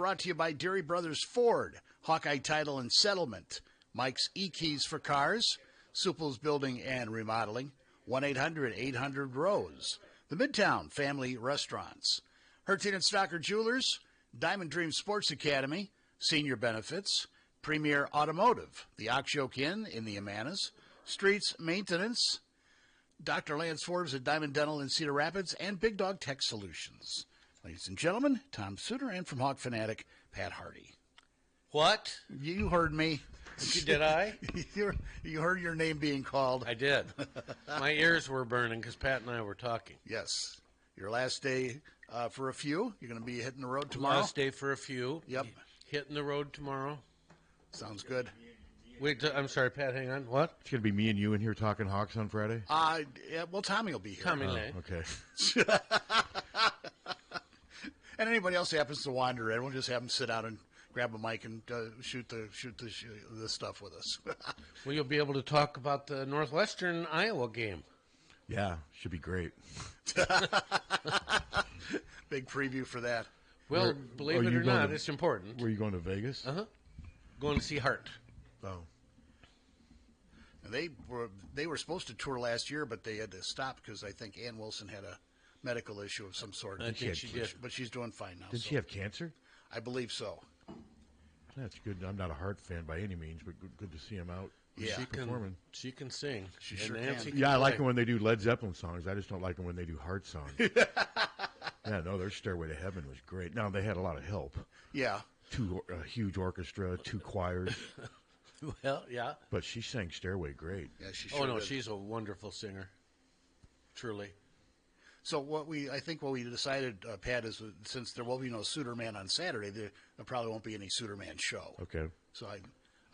brought to you by Deary Brothers Ford, Hawkeye Title and Settlement, Mike's E-Keys for Cars, Supple's Building and Remodeling, 1-800-800-ROSE, the Midtown Family Restaurants, Harty and Stocker Jewelers, Diamond Dream Sports Academy, Senior Benefits, Premier Automotive, the Oxyoke Inn in the Amanas, Streets Maintenance, Dr. Lance Forbes at Diamond Dental in Cedar Rapids, and Big Dog Tech Solutions. Ladies and gentlemen, Tom Suter, and from Hawkfanatic, Pat Harty. What? You heard me. Did I? You heard your name being called. I did. My ears were burning because Pat and I were talking. Yes. Your last day for a few. You're going to be hitting the road tomorrow. Last day for a few. Yep. Hitting the road tomorrow. Sounds good. Wait, I'm sorry, Pat, hang on. What? It's going to be me and you in here talking Hawks on Friday? Yeah, well, Tommy will be here. Tommy Lane. Okay. And anybody else who happens to wander in, we'll just have them sit down and grab a mic and shoot the stuff with us. Well, you'll be able to talk about the Northwestern Iowa game. Yeah, should be great. Big preview for that. Well, believe it or not, it's important. Were you going to Vegas? Uh-huh. Going to see Hart. Oh. They were supposed to tour last year, but they had to stop because I think Ann Wilson had a medical issue of some sort. I think she did. But she's doing fine now. Did she have cancer? I believe so. That's good. I'm not a Hart fan by any means, but good to see him out. Yeah. Performing. She can sing. She sure can. Yeah, I like them when they do Led Zeppelin songs. I just don't like them when they do Hart songs. Yeah, no, their Stairway to Heaven was great. Now, they had a lot of help. Yeah. A huge orchestra, 2 choirs. Well, yeah. But she sang Stairway great. Yeah, she sure did. She's a wonderful singer. Truly. So I think what we decided, Pat, is since there will be no Suter Man on Saturday, there probably won't be any Suter Man show. Okay. So I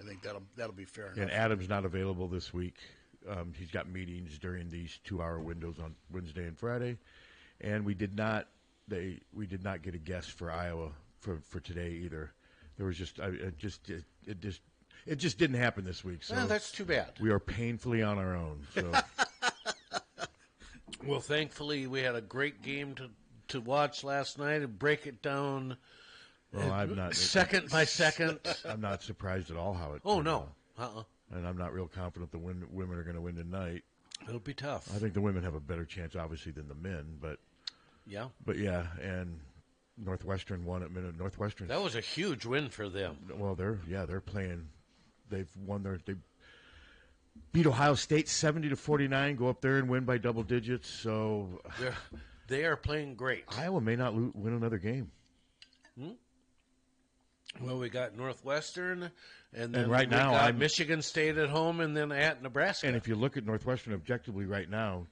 think that'll be fair enough. And Adam's not available this week. He's got meetings during these 2-hour windows on Wednesday and Friday, and we did not get a guest for Iowa for today either. There was it just didn't happen this week. So that's too bad. We are painfully on our own. So. Well, thankfully, we had a great game to watch last night and break it down. Well, I'm not second by second. I'm not surprised at all how it. Oh no. And I'm not real confident the women are going to win tonight. It'll be tough. I think the women have a better chance, obviously, than the men. But yeah, and Northwestern won at minute. Northwestern. That was a huge win for them. Well, they're playing. They beat Ohio State 70-49. Go up there and win by double digits. So they are playing great. Iowa may not win another game. Well, we got Northwestern, and then right now got Michigan State at home, and then at Nebraska. And if you look at Northwestern objectively right now,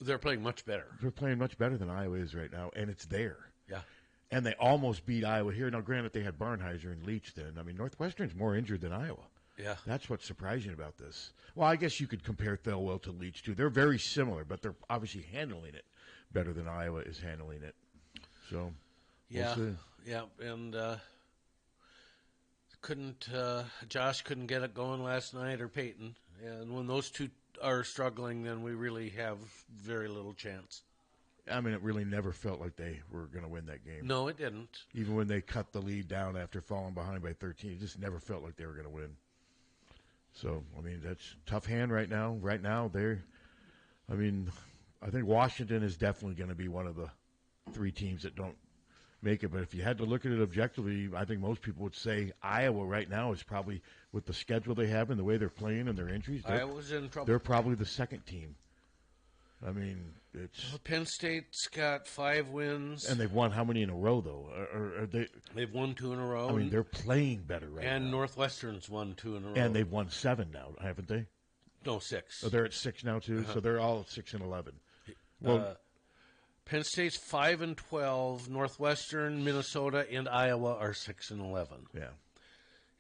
they're playing much better. They're playing much better than Iowa is right now, and it's there. Yeah. And they almost beat Iowa here. Now, granted, they had Barnheiser and Leach then. I mean, Northwestern's more injured than Iowa. Yeah. That's what's surprising about this. Well, I guess you could compare Thelwell to Leach, too. They're very similar, but they're obviously handling it better than Iowa is handling it. So, we'll see. Yeah, and Josh couldn't get it going last night, or Peyton. And when those two are struggling, then we really have very little chance. I mean, it really never felt like they were going to win that game. No, it didn't. Even when they cut the lead down after falling behind by 13, it just never felt like they were going to win. So, I mean, that's a tough hand right now. Right now, I think Washington is definitely going to be one of the 3 teams that don't make it. But if you had to look at it objectively, I think most people would say Iowa right now is probably, with the schedule they have and the way they're playing and their injuries, Iowa's in trouble. They're probably the second team. I mean, it's Penn State's got 5 wins, and they've won how many in a row though? Are they? They've won 2 in a row. I mean, they're playing better right now. And Northwestern's won 2 in a row. And they've won 7 now, haven't they? No, 6. Oh, they're at 6 now too. Uh-huh. So they're all at 6-11. Well, Penn State's 5-12. Northwestern, Minnesota, and Iowa are 6-11. Yeah.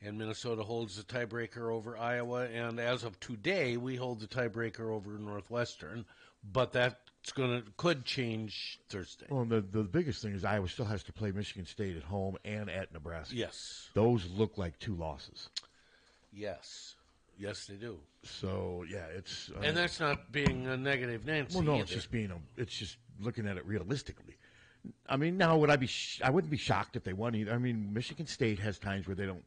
And Minnesota holds the tiebreaker over Iowa, and as of today, we hold the tiebreaker over Northwestern. But that could change Thursday. Well, the biggest thing is Iowa still has to play Michigan State at home and at Nebraska. Yes. Those look like 2 losses. Yes. Yes, they do. So, yeah, it's... and that's not being a negative Nancy. Well, no, either. it's just looking at it realistically. I mean, now would I be? I wouldn't be shocked if they won either. I mean, Michigan State has times where they don't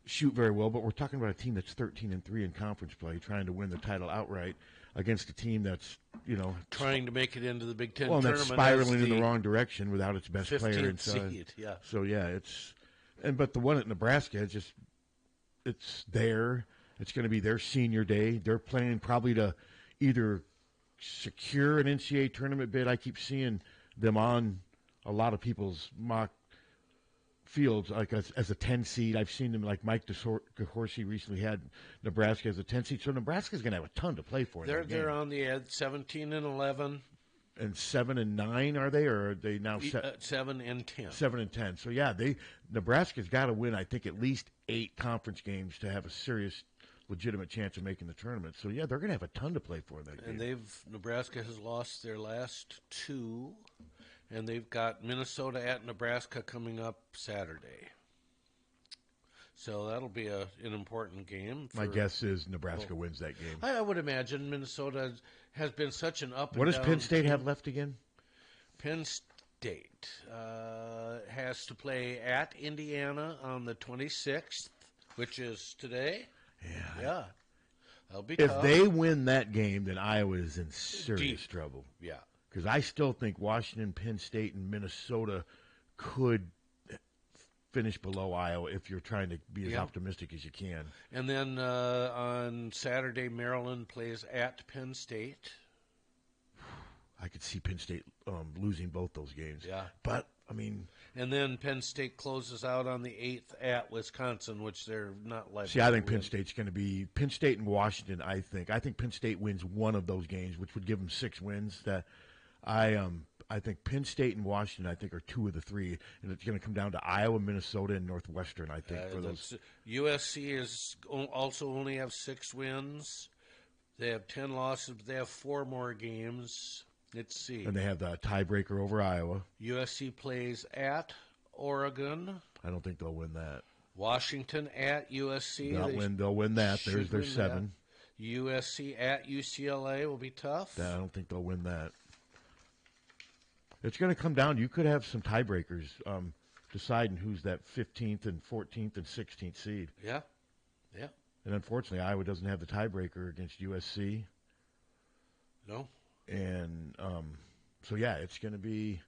shoot very well, but we're talking about a team that's 13-3 in conference play, trying to win the title outright against a team that's trying to make it into the Big Ten well, and tournament. that's spiraling in the wrong direction without its best player inside. Seed, yeah. So yeah, but the one at Nebraska it's there. It's going to be their senior day. They're playing probably to either secure an NCAA tournament bid. I keep seeing them on a lot of people's mock fields, like as a 10 seed. I've seen them, like Mike DeHorsey recently had Nebraska as a 10 seed. So Nebraska's going to have a ton to play for. They're on the edge, 17-11. And 7-9 are they, or are they now 7-10? 7-10. So yeah, Nebraska's got to win. I think at least 8 conference games to have a serious, legitimate chance of making the tournament. So yeah, they're going to have a ton to play for in that game. And Nebraska has lost their last 2, and they've got Minnesota at Nebraska coming up Saturday. So that'll be an important game. My guess is Nebraska wins that game. I would imagine Minnesota has been such an up and What down. does Penn State have left again? Penn State has to play at Indiana on the 26th, which is today. Yeah. That'll be If tough. they win that game, then Iowa is in serious trouble. Yeah. Because I still think Washington, Penn State, and Minnesota could finish below Iowa if you're trying to be as optimistic as you can. And then on Saturday, Maryland plays at Penn State. I could see Penn State losing both those games. Yeah. But, I mean... And then Penn State closes out on the 8th at Wisconsin, which they're not likely See, I think to Penn win. State's going to be... Penn State and Washington, I think. I think Penn State wins one of those games, which would give them 6 wins. I think Penn State and Washington, I think, are 2 of the 3, and it's going to come down to Iowa, Minnesota, and Northwestern, I think, for those. USC is also only have 6 wins. They have 10 losses, but they have 4 more games. Let's see. And they have the tiebreaker over Iowa. USC plays at Oregon. I don't think they'll win that. Washington at USC. They'll win that. There's their 7. That. USC at UCLA will be tough. I don't think they'll win that. It's going to come down. You could have some tiebreakers deciding who's that 15th and 14th and 16th seed. Yeah. And unfortunately, Iowa doesn't have the tiebreaker against USC. No. And so, yeah, it's going to be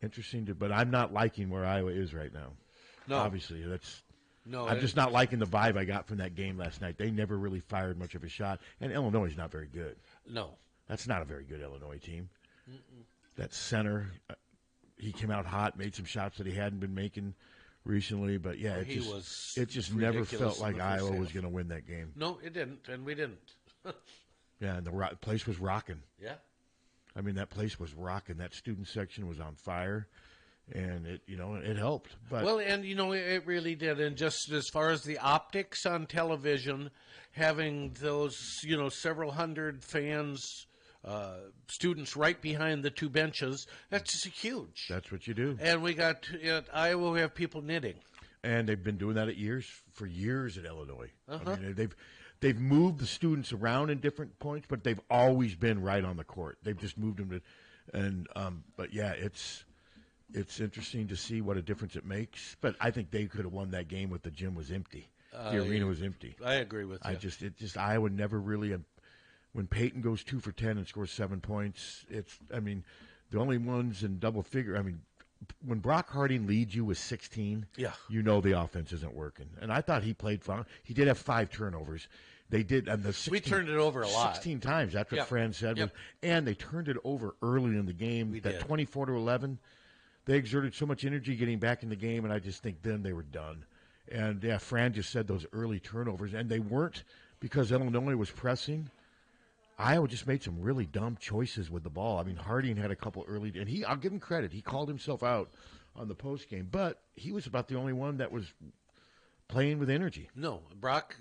interesting. But I'm not liking where Iowa is right now. No. Obviously, No, I'm just not liking the vibe I got from that game last night. They never really fired much of a shot. And Illinois is not very good. No. That's not a very good Illinois team. That center, he came out hot, made some shots that he hadn't been making recently. But, yeah, it just never felt like Iowa was going to win that game. No, it didn't, and we didn't. Yeah, and the place was rocking. Yeah. I mean, that place was rocking. That student section was on fire, and it helped. But it really did. And just as far as the optics on television, having those, several hundred fans, students right behind the 2 benches, that's huge. That's what you do. And we got at Iowa, we have people knitting. And they've been doing that for years at Illinois. I mean, they've moved the students around in different points, but they've always been right on the court. They've just moved them but yeah, it's interesting to see what a difference it makes. But I think they could have won that game if the gym was empty. The arena was empty. I agree with you. Iowa never really. When Peyton goes 2 for 10 and scores 7 points, the only ones in double figure. I mean, when Brock Harty leads you with 16, the offense isn't working. And I thought he played fine. He did have 5 turnovers. They did, and we turned it over a lot. 16 times. That's what Fran said. Yep. And they turned it over early in the game. We that did. 24-11. They exerted so much energy getting back in the game, and I just think then they were done. And Fran just said those early turnovers, and they weren't because Illinois was pressing. Iowa just made some really dumb choices with the ball. I mean, Harty had a couple early, and I'll give him credit. He called himself out on the post game, but he was about the only one that was playing with energy. No, Brock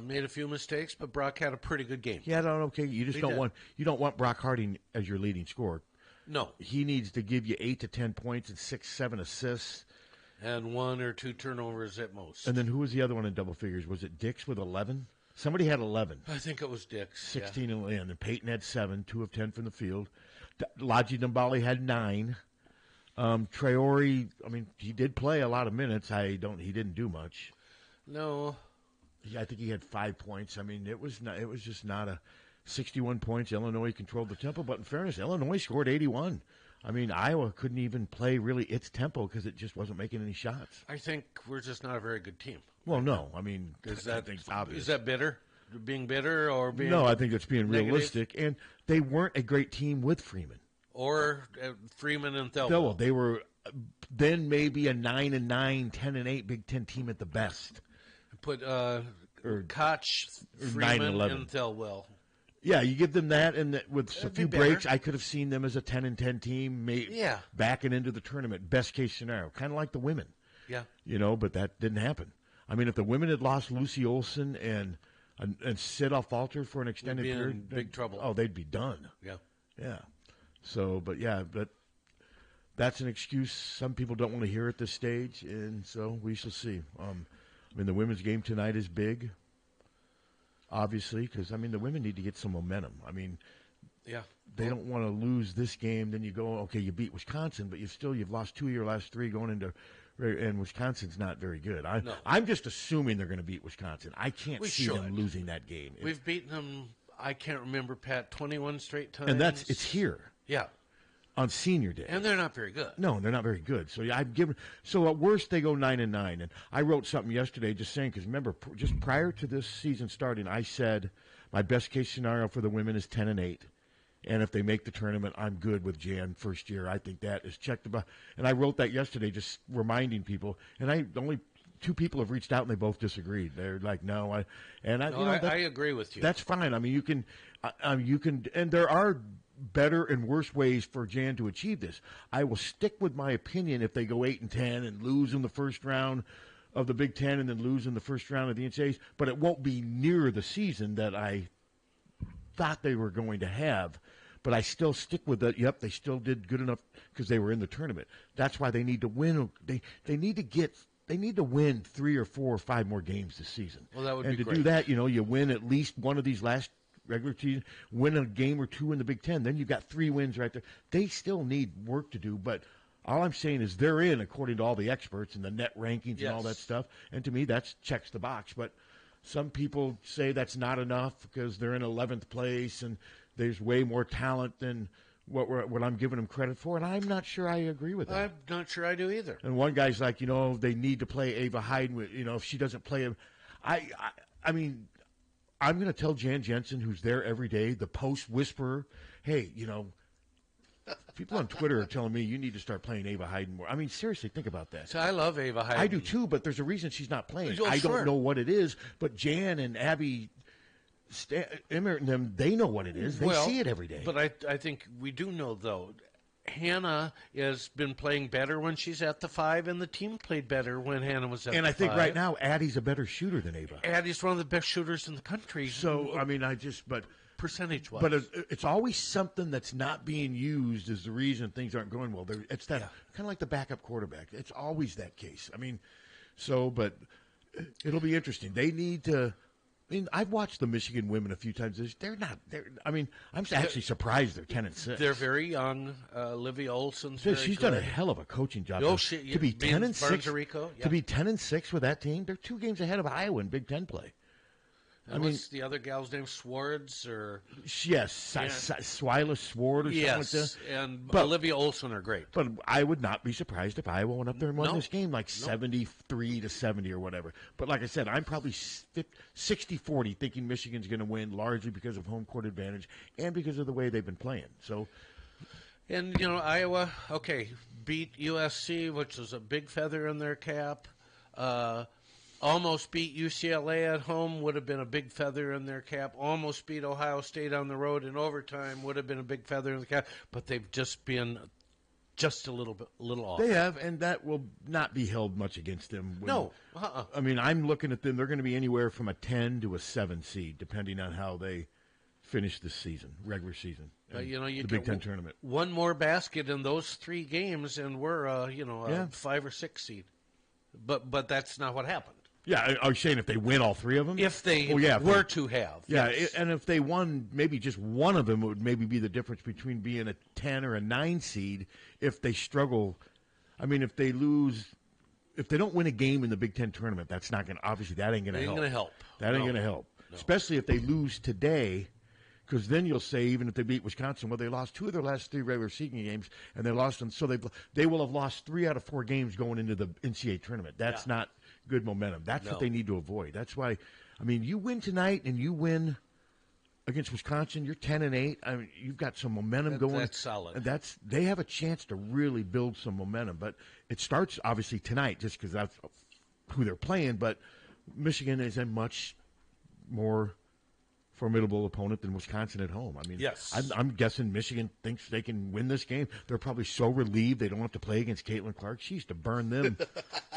made a few mistakes, but Brock had a pretty good game. He had an okay. You just don't want Brock Harty as your leading scorer. No, he needs to give you 8 to 10 points and 6-7 assists, and 1 or 2 turnovers at most. And then who was the other one in double figures? Was it Dix with 11? Somebody had 11. I think it was Dix. 16 and then Peyton had 7, 2 of 10 from the field. Laji Dambali had 9. Traore, I mean, he did play a lot of minutes. He didn't do much. No. I think he had 5 points. I mean, it was just not a 61 points. Illinois controlled the tempo, but in fairness, Illinois scored 81. I mean, Iowa couldn't even play really its tempo because it just wasn't making any shots. I think we're just not a very good team. Well, no. I mean, I think it's obvious. Is that bitter? Being bitter or being No, I think it's being negative? realistic. And they weren't a great team with Freeman. Or Freeman and Thelwell. They were then maybe a 9-9, 10-8 Big Ten team at the best. Put Koch, or Freeman, 9-11. and Thelwell. Yeah, you give them that, and with a few better. breaks, I could have seen them as a 10-10 team, backing into the tournament. Best case scenario, kind of like the women. Yeah, but that didn't happen. I mean, if the women had lost Lucy Olson and Sidoff faltered for an extended We'd be period, in big trouble. Oh, they'd be done. Yeah. So, but that's an excuse some people don't want to hear at this stage, and so we shall see. I mean, the women's game tonight is big, obviously, because, I mean, the women need to get some momentum. I mean, they don't want to lose this game. Then you go, okay, you beat Wisconsin, but you've lost 2 of your last 3 going into – and Wisconsin's not very good. I'm just assuming they're going to beat Wisconsin. I can't see them losing that game. We've beaten them, I can't remember, Pat, 21 straight times. And it's here. Yeah. On senior day. And they're not very good. No, they're not very good. So so at worst they go 9-9. And I wrote something yesterday just saying, because remember, just prior to this season starting, I said my best case scenario for the women is 10-8. And if they make the tournament, I'm good with Jan first year. I think that is checked about. And I wrote that yesterday, just reminding people. And only 2 people have reached out, and they both disagreed. They're like, no, I agree with you. That's fine. I mean, you can, and there are better and worse ways for Jan to achieve this. I will stick with my opinion if they go 8-10 and lose in the first round of the Big Ten and then lose in the first round of the NCAAs, but it won't be near the season that I thought they were going to have. But I still stick with that. Yep, they still did good enough because they were in the tournament. That's why they need to win. They need to win 3 or 4 or 5 more games this season. Well, that would be great. And to do that, you win at least one of these last regular season, win a game or 2 in the Big Ten. Then you've got 3 wins right there. They still need work to do, but all I'm saying is they're in according to all the experts and the net rankings and all that stuff. And to me, that checks the box. But some people say that's not enough because they're in 11th place and there's way more talent than what I'm giving them credit for, and I'm not sure I agree with that. I'm not sure I do either. And one guy's like, they need to play Ava Hayden. If she doesn't play him, I mean, I'm going to tell Jan Jensen, who's there every day, the post whisperer, hey, people on Twitter are telling me you need to start playing Ava Hayden more. I mean, seriously, think about that. So I love Ava Hayden. I do too, but there's a reason she's not playing. Oh, I sure. don't know what it is, but Jan and Abby Emmert and them, they know what it is. They see it every day. But I think we do know, though. Hannah has been playing better when she's at the 5, and the team played better when Hannah was at the 5. And I think right now, Addie's a better shooter than Ava. Addie's one of the best shooters in the country. So, I mean, percentage-wise. But it's always something that's not being used as the reason things aren't going well. It's that kind of like the backup quarterback. It's always that case. I mean, but it'll be interesting. They need to. I mean, I've watched the Michigan women a few times. I'm actually surprised they're 10-6. They're very young. Olivia Olson's She's done a hell of a coaching job. To be 10-6, to be 10-6 with that team, they're 2 games ahead of Iowa in Big Ten play. What's the other gal's name? Swartz or Swyla Swart or something like that. And Olivia Olson are great. But I would not be surprised if Iowa went up there and won this game 73-70 or whatever. But like I said, I'm probably 60-40 thinking Michigan's going to win largely because of home court advantage and because of the way they've been playing. So, and Iowa, beat USC, which was a big feather in their cap. Almost beat UCLA at home, would have been a big feather in their cap. Almost beat Ohio State on the road in overtime, would have been a big feather in the cap. But they've just been a little off. They have, and that will not be held much against them. No. I mean, I'm looking at them. They're going to be anywhere from a 10 to a 7 seed, depending on how they finish this season, regular season. You the Big Ten tournament. One more basket in those 3 games, and we're a 5 or 6 seed. But that's not what happened. Yeah, I was saying if they win all three of them? If they were to have. Yeah, yes. And if they won maybe just one of them, it would maybe be the difference between being a 10 or a 9 seed if they struggle. I mean, if they lose, if they don't win a game in the Big Ten tournament, that's not going to, obviously, that ain't going to help. That ain't going to help. No. Especially if they lose today, because then you'll say, even if they beat Wisconsin, well, they lost 2 of their last 3 regular season games, and they lost them, so they will have lost 3 out of 4 games going into the NCAA tournament. That's not good momentum. That's what they need to avoid. That's why, I mean, you win tonight and you win against Wisconsin, you're 10-8. I mean, you've got some momentum going. That's solid. And they have a chance to really build some momentum. But it starts obviously tonight, just because that's who they're playing. But Michigan is a much more formidable opponent than Wisconsin at home. I mean, I'm guessing Michigan thinks they can win this game. They're probably so relieved they don't have to play against Caitlin Clark. She used to burn them.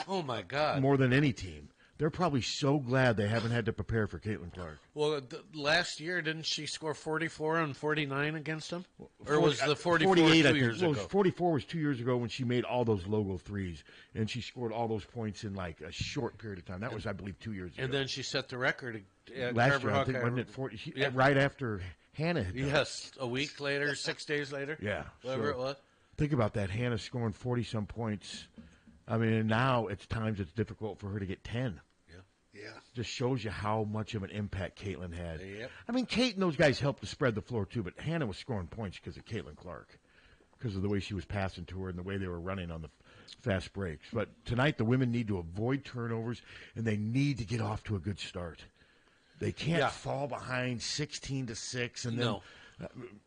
Oh my God! More than any team. They're probably so glad they haven't had to prepare for Caitlin Clark. Well, last year, didn't she score 44 and 49 against them? Or was the 44 48, 2 years ago? 44 was 2 years ago when she made all those logo threes, and she scored all those points in like a short period of time. That was, I believe, 2 years ago. And then she set the record at last year, Hawkeye. I think, wasn't it 40? Right after Hannah had done Yes, a week later, 6 days later. Yeah. Whatever it was. Think about that, Hannah scoring 40-some points. I mean, and now it's times it's difficult for her to get 10. Yeah. Just shows you how much of an impact Caitlin had. Yep. I mean, Kate and those guys helped to spread the floor, too, but Hannah was scoring points because of Caitlin Clark, because of the way she was passing to her and the way they were running on the fast breaks. But tonight, the women need to avoid turnovers, and they need to get off to a good start. They can't fall behind 16-6, and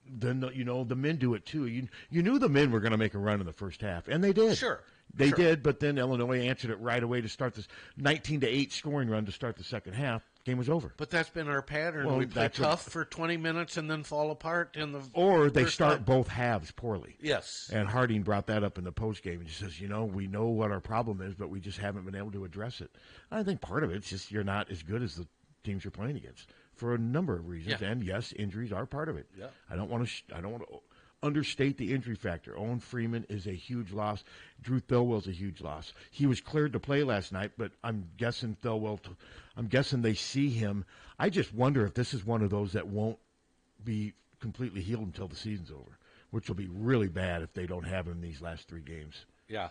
then the men do it, too. You knew the men were going to make a run in the first half, and they did. Sure. They did, but then Illinois answered it right away to start this 19-8 scoring run to start the second half. Game was over. But that's been our pattern. Well, we play tough for 20 minutes and then fall apart in the or they first start time. both halves poorly. Yes. And Harty brought that up in the postgame. He says, we know what our problem is, but we just haven't been able to address it. I think part of it's just you're not as good as the teams you're playing against for a number of reasons. Yeah. And yes, injuries are part of it. Yeah. I don't want to understate the injury factor. Owen Freeman is a huge loss. Drew Thilwell's a huge loss. He was cleared to play last night, but I'm guessing they see him. I just wonder if this is one of those that won't be completely healed until the season's over, which will be really bad if they don't have him these last 3 games. Yeah.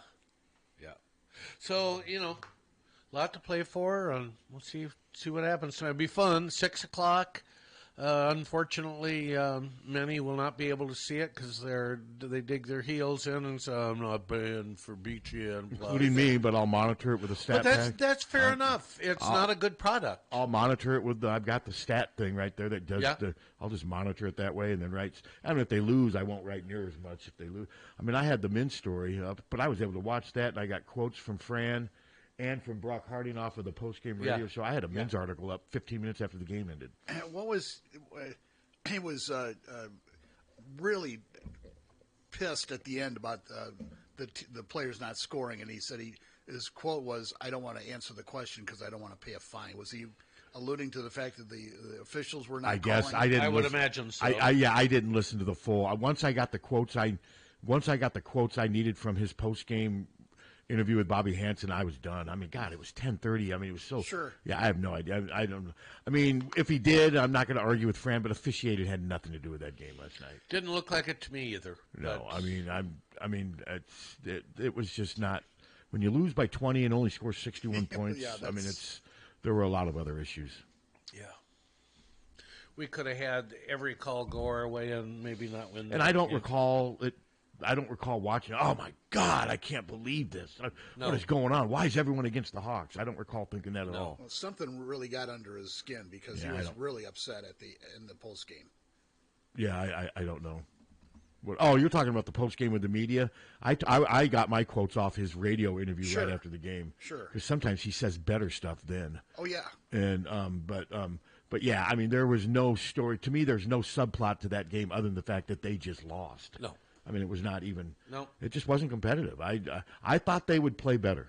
So, a lot to play for, and we'll see what happens. So it'll be fun. 6 o'clock. Unfortunately, many will not be able to see it because they dig their heels in and say, I'm not paying for BTN. Including me, but I'll monitor it with a stat But that's fair enough. It's not a good product. I'll monitor it with I've got the stat thing right there that does I'll just monitor it that way and then write. I mean, if they lose, I won't write near as much if they lose. I mean, I had the men's story up, but I was able to watch that, and I got quotes from Fran and from Brock Harding off of the post-game radio show. I had a men's article up 15 minutes after the game ended. He was really pissed at the end about the players not scoring, and he said his quote was, "I don't want to answer the question because I don't want to pay a fine." Was he alluding to the fact that the officials were not? I guess calling? I didn't. I would imagine so. I didn't listen to the full. Once I got the quotes, I needed from his post-game interview with Bobby Hansen, I was done. I mean, God, it was 10:30. I mean, it was so. Sure. Yeah, I have no idea. I don't. I mean, if he did, I'm not going to argue with Fran, but officiating had nothing to do with that game last night. Didn't look like it to me either. No, I mean, it was just not. When you lose by 20 and only score 61 points, I mean, there were a lot of other issues. Yeah. We could have had every call go our way and maybe not win. And I don't recall it. I don't recall watching. Oh my God! I can't believe this. No. What is going on? Why is everyone against the Hawks? I don't recall thinking that at all. Well, something really got under his skin because he was really upset in the post game. Yeah, I don't know. Oh, you're talking about the post game with the media? I got my quotes off his radio interview right after the game. Sure. Because sometimes he says better stuff then. Oh yeah. And but yeah, I mean, there was no story to me. There's no subplot to that game other than the fact that they just lost. No. I mean, it was not even. No. It just wasn't competitive. I thought they would play better.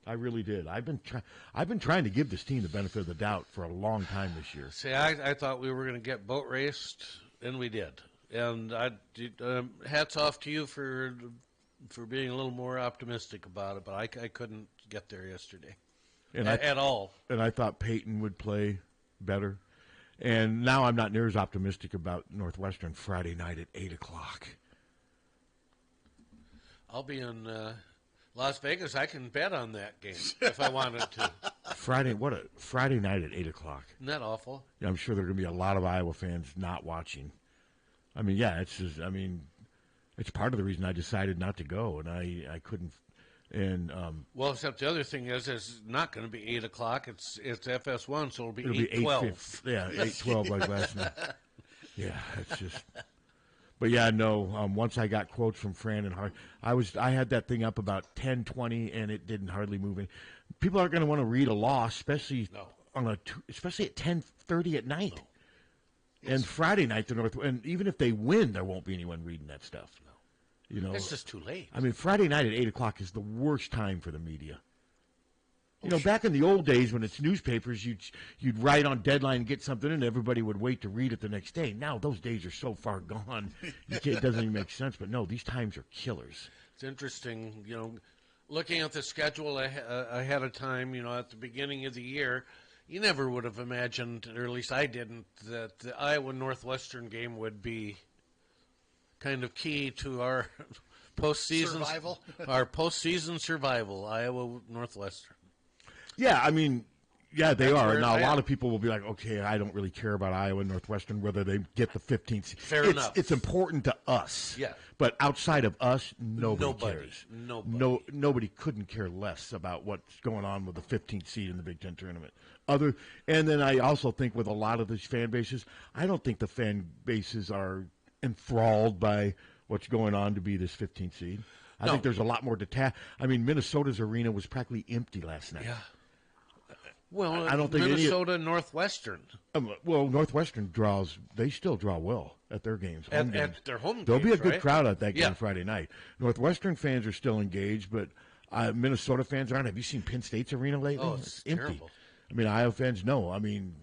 I really did. I've been trying to give this team the benefit of the doubt for a long time this year. See, I thought we were going to get boat raced, and we did. And hats off to you for being a little more optimistic about it. But I couldn't get there yesterday. at all. And I thought Peyton would play better. And now I'm not near as optimistic about Northwestern Friday night at 8 o'clock. I'll be in Las Vegas. I can bet on that game if I wanted to. Friday night at 8 o'clock. Isn't that awful? Yeah, I'm sure there are going to be a lot of Iowa fans not watching. I mean, yeah, it's part of the reason I decided not to go, and I couldn't. And well, except the other thing is, it's not going to be 8 o'clock. It's FS1, so it'll be 8:12. Yeah, 8:12 like last night. Yeah, it's just. But yeah, no. Once I got quotes from Fran and Harty, I had that thing up about 10:20, and it didn't hardly move in. People aren't going to want to read a loss, especially especially at 10:30 at night. No. And Friday night, and even if they win, there won't be anyone reading that stuff. No. You know, it's just too late. I mean, Friday night at 8 o'clock is the worst time for the media. Back in the old days when it's newspapers, you'd write on deadline and get something, and everybody would wait to read it the next day. Now those days are so far gone, it doesn't even make sense. But no, these times are killers. It's interesting, looking at the schedule ahead of time. At the beginning of the year, you never would have imagined, or at least I didn't, that the Iowa Northwestern game would be kind of key to our postseason survival. Our postseason survival, Iowa Northwestern. Yeah, I mean, yeah, they are. Now, a lot of people will be like, okay, I don't really care about Iowa and Northwestern, whether they get the 15th. Fair enough. It's important to us. Yeah. But outside of us, nobody cares. Nobody couldn't care less about what's going on with the 15th seed in the Big Ten tournament. And then I also think with a lot of these fan bases, I don't think the fan bases are enthralled by what's going on to be this 15th seed. I think there's a lot more I mean, Minnesota's arena was practically empty last night. Yeah. Well, I don't think Minnesota and Northwestern. Northwestern they still draw well at their games. At their home games, there'll be a good right? crowd at that game Friday night. Northwestern fans are still engaged, but Minnesota fans aren't. Have you seen Penn State's arena lately? Oh, it's empty. terrible. I mean, Iowa fans, no. I mean,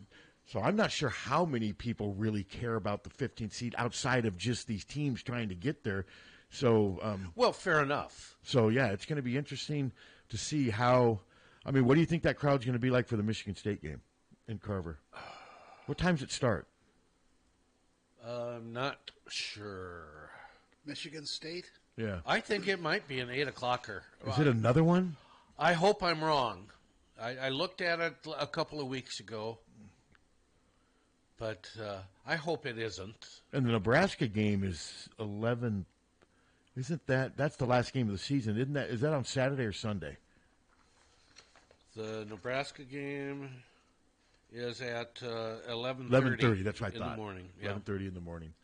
so I'm not sure how many people really care about the 15th seed outside of just these teams trying to get there. So, well, fair enough. So, yeah, it's going to be interesting to see how. I mean, what do you think that crowd's going to be like for the Michigan State game in Carver? What time does it start? Not sure. Michigan State? Yeah. I think it might be an 8 o'clocker. Is it another one? I hope I'm wrong. I looked at it a couple of weeks ago, but I hope it isn't. And the Nebraska game is 11. Isn't that's the last game of the season? Is that on Saturday or Sunday? The Nebraska game is at 11:30. 11:30. That's what I thought. In the morning. 11:30 in the morning.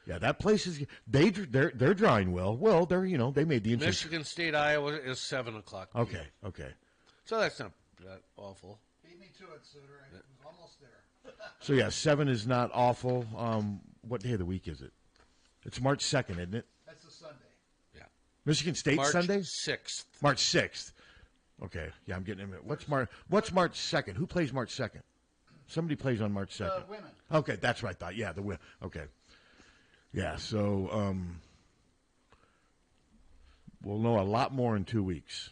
Yeah, that place is they're drawing well. Well, they made the entrance. Michigan State, Iowa is 7 o'clock. Okay. So that's not that awful. Beat me to it, Suter. I was almost there. So yeah, 7 is not awful. What day of the week is it? It's March 2nd, isn't it? That's a Sunday. Yeah. Michigan State March Sunday? 6th. March 6th. Okay. Yeah, I'm getting it. What's March 2nd? Who plays March 2nd? Somebody plays on March 2nd. Women. Okay, that's what I thought. Yeah, the women. Okay. Yeah, so we'll know a lot more in 2 weeks.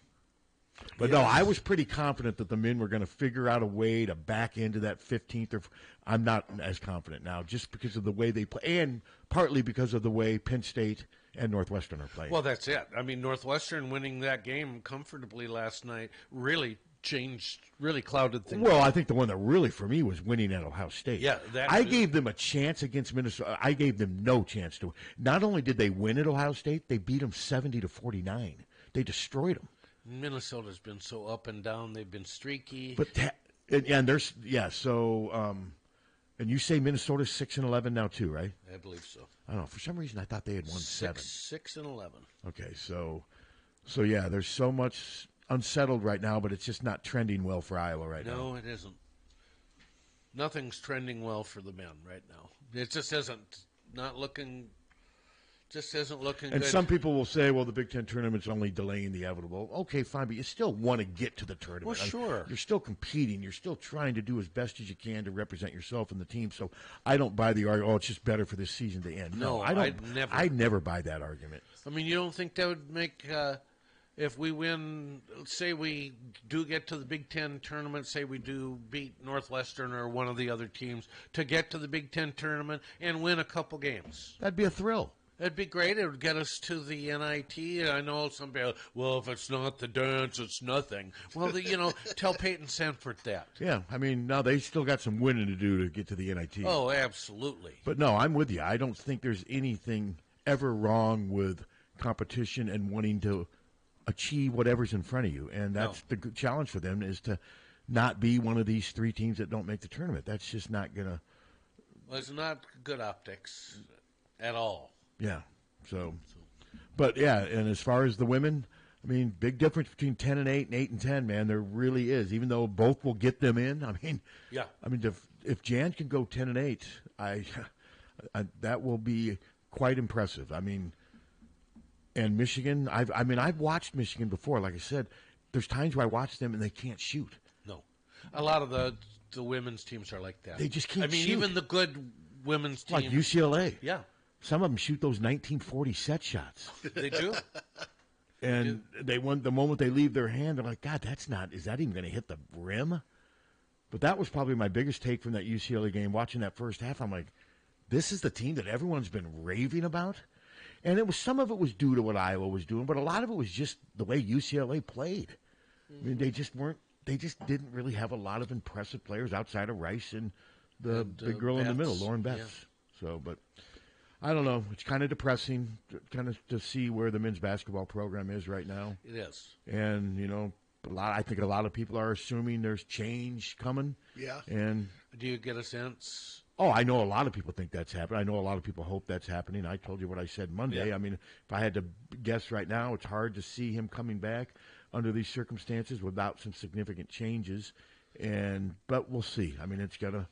But no, I was pretty confident that the men were going to figure out a way to back into that 15th. I'm not as confident now, just because of the way they play, and partly because of the way Penn State and Northwestern are playing. Well, that's it. I mean, Northwestern winning that game comfortably last night really clouded things. Well, I think the one that really, for me, was winning at Ohio State. Yeah, I gave them a chance against Minnesota. I gave them no chance to. Not only did they win at Ohio State, they beat them 70-49. They destroyed them. Minnesota's been so up and down. They've been streaky. But and you say Minnesota's 6-11 now too, right? I believe so. I don't know. For some reason, I thought they had won 7. 6-11. Okay, so yeah, there's so much unsettled right now, but it's just not trending well for Iowa right now. No, it isn't. Nothing's trending well for the men right now. It just isn't. Not looking. Just isn't looking and good. Some people will say, well, the Big Ten tournament's only delaying the inevitable. Okay, fine, but you still want to get to the tournament. Well, sure. You're still competing. You're still trying to do as best as you can to represent yourself and the team. So I don't buy the argument, it's just better for this season to end. No, I don't. I never buy that argument. I mean, you don't think that would make if we win, say we do get to the Big Ten tournament, say we do beat Northwestern or one of the other teams to get to the Big Ten tournament and win a couple games. That'd be a thrill. It'd be great. It would get us to the NIT. I know some people, well, if it's not the dance, it's nothing. Well, tell Peyton Sanford that. Yeah, I mean, now they still got some winning to do to get to the NIT. Oh, absolutely. But no, I'm with you. I don't think there's anything ever wrong with competition and wanting to achieve whatever's in front of you. And that's the challenge for them, is to not be one of these three teams that don't make the tournament. That's just not going to... Well, it's not good optics at all. Yeah. So, but yeah, and as far as the women, I mean, big difference between 10 and 8 and 8 and 10, man. There really is. Even though both will get them in. I mean, if Jan can go 10 and 8, that will be quite impressive. I mean, and Michigan, I've watched Michigan before. Like I said, there's times where I watch them and they can't shoot. No, a lot of the women's teams are like that. They just can't. I mean, shoot. Even the good women's teams, like UCLA. Yeah. Some of them shoot those 1940 set shots. They do. And they want, the moment they leave their hand, they're like, God, is that even going to hit the rim? But that was probably my biggest take from that UCLA game. Watching that first half, I'm like, this is the team that everyone's been raving about. And some of it was due to what Iowa was doing, but a lot of it was just the way UCLA played. I mean, they just didn't really have a lot of impressive players outside of Rice and the big girl in the middle, Lauren Betts. Yeah. So, but I don't know. It's kind of depressing, kind of to see where the men's basketball program is right now. It is. And, I think a lot of people are assuming there's change coming. Yeah. And do you get a sense? Oh, I know a lot of people think that's happening. I know a lot of people hope that's happening. I told you what I said Monday. Yeah. I mean, if I had to guess right now, it's hard to see him coming back under these circumstances without some significant changes. But we'll see. I mean, it's got to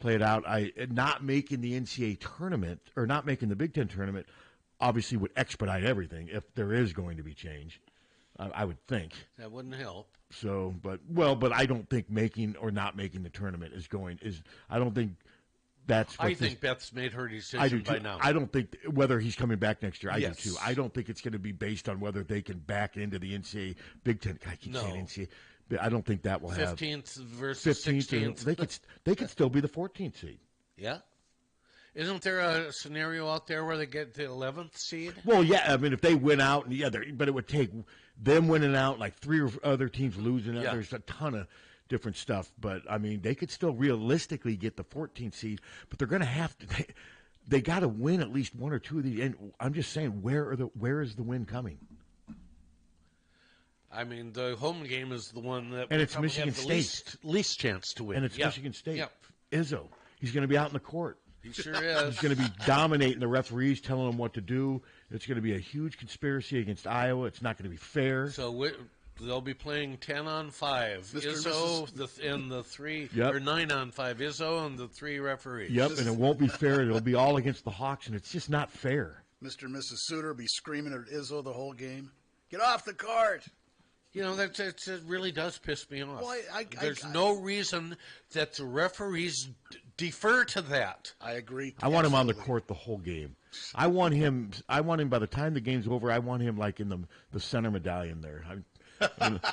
play it out. Not making the NCAA tournament or not making the Big Ten tournament obviously would expedite everything if there is going to be change. I would think that wouldn't help. So, but I don't think making or not making the tournament I don't think that's. I think Beth's made her decision by now. I don't think whether he's coming back next year. I Yes. do too. I don't think it's going to be based on whether they can back into the NCAA Big Ten. I keep saying NCAA. I don't think that will 15th versus 16th. They could still be the 14th seed. Yeah. Isn't there a scenario out there where they get the 11th seed? Well, yeah. I mean, if they win out, but it would take them winning out, like three other teams losing out. Yeah. There's a ton of different stuff. But, I mean, they could still realistically get the 14th seed, but they're going to have to they got to win at least one or two of these. And I'm just saying, where is the win coming? I mean, the home game is the one that and it's Michigan State. Least chance to win. And it's Michigan State. Izzo. He's going to be out in the court. He sure is. He's going to be dominating the referees, telling them what to do. It's going to be a huge conspiracy against Iowa. It's not going to be fair. So they'll be playing 10 on 5. Izzo and the three, or 9 on 5. Izzo and the three referees. Yep, and it won't be fair. It'll be all against the Hawks, and it's just not fair. Mr. and Mrs. Suter will be screaming at Izzo the whole game. Get off the court! It really does piss me off. Well, There's no reason that the referees defer to that. I agree. I want him on the court the whole game. I want him by the time the game's over, I want him like in the center medallion there.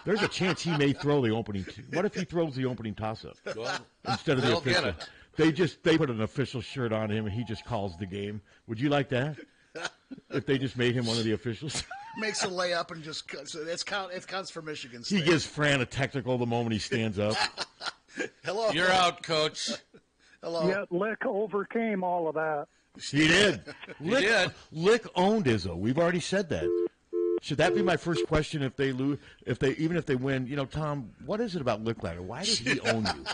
There's a chance he may throw the opening. What if he throws the opening toss-up instead of the official? They put an official shirt on him and he just calls the game. Would you like that? If they just made him one of the officials? Makes a layup and just it counts for Michigan State. He gives Fran a technical the moment he stands up. Hello. You're out, Coach. Hello. Yeah, Lick overcame all of that. He did. Lick owned Izzo. We've already said that. Should that be my first question if they lose? Even if they win, Tom, what is it about Lick Ladder? Why does he own you?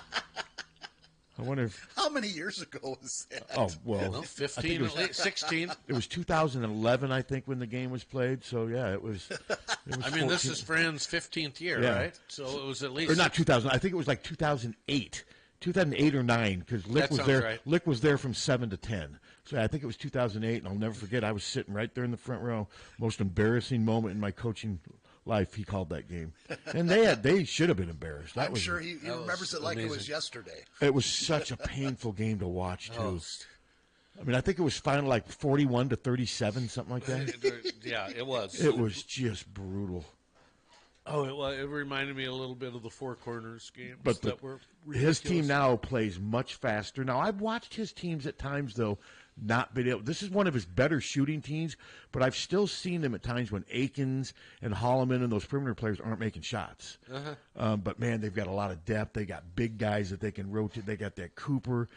I wonder if... How many years ago was that? Oh, well 15, 16. It was 2011, I think, when the game was played. So, yeah, it was I mean, 14. This is Fran's 15th year, right? So it was at least... Or not 2000. I think it was like 2008. 2008 or 9, because Lick was there. Right. Lick was there from 7 to 10. So I think it was 2008, and I'll never forget. I was sitting right there in the front row. Most embarrassing moment in my coaching life. He called that game, and they should have been embarrassed. I'm sure he remembers it like it was yesterday. It was such a painful game to watch too. I mean, I think it was final like 41-37, something like that. Yeah, it was. It was just brutal. well, it reminded me a little bit of the Four Corners games But that were his team ridiculous. now plays much faster. Now, I've watched his teams at times, though, not been able. This is one of his better shooting teams, but I've still seen them at times when Akins and Holloman and those perimeter players aren't making shots. But, man, they've got a lot of depth. They got big guys that they can rotate. They got that Cooper.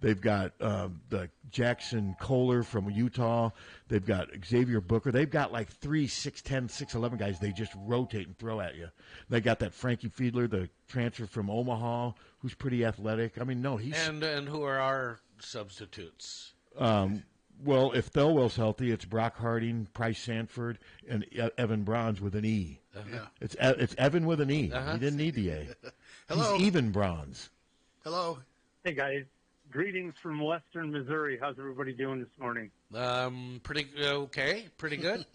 They've got the Jackson Kohler from Utah. They've got Xavier Booker. They've got like 3 6'10", 6'11" guys they just rotate and throw at you. They got that Frankie Fiedler, the transfer from Omaha, who's pretty athletic. I mean, no, he's... And who are our substitutes? Well, if Thelwell's healthy, it's Brock Harding, Price Sanford, and Evan Bronze with an E. It's Evan with an E. He didn't need the A. Hello. He's even Bronze. Hello. Hey, guys. Greetings from Western Missouri. How's everybody doing this morning? Pretty okay. Pretty good.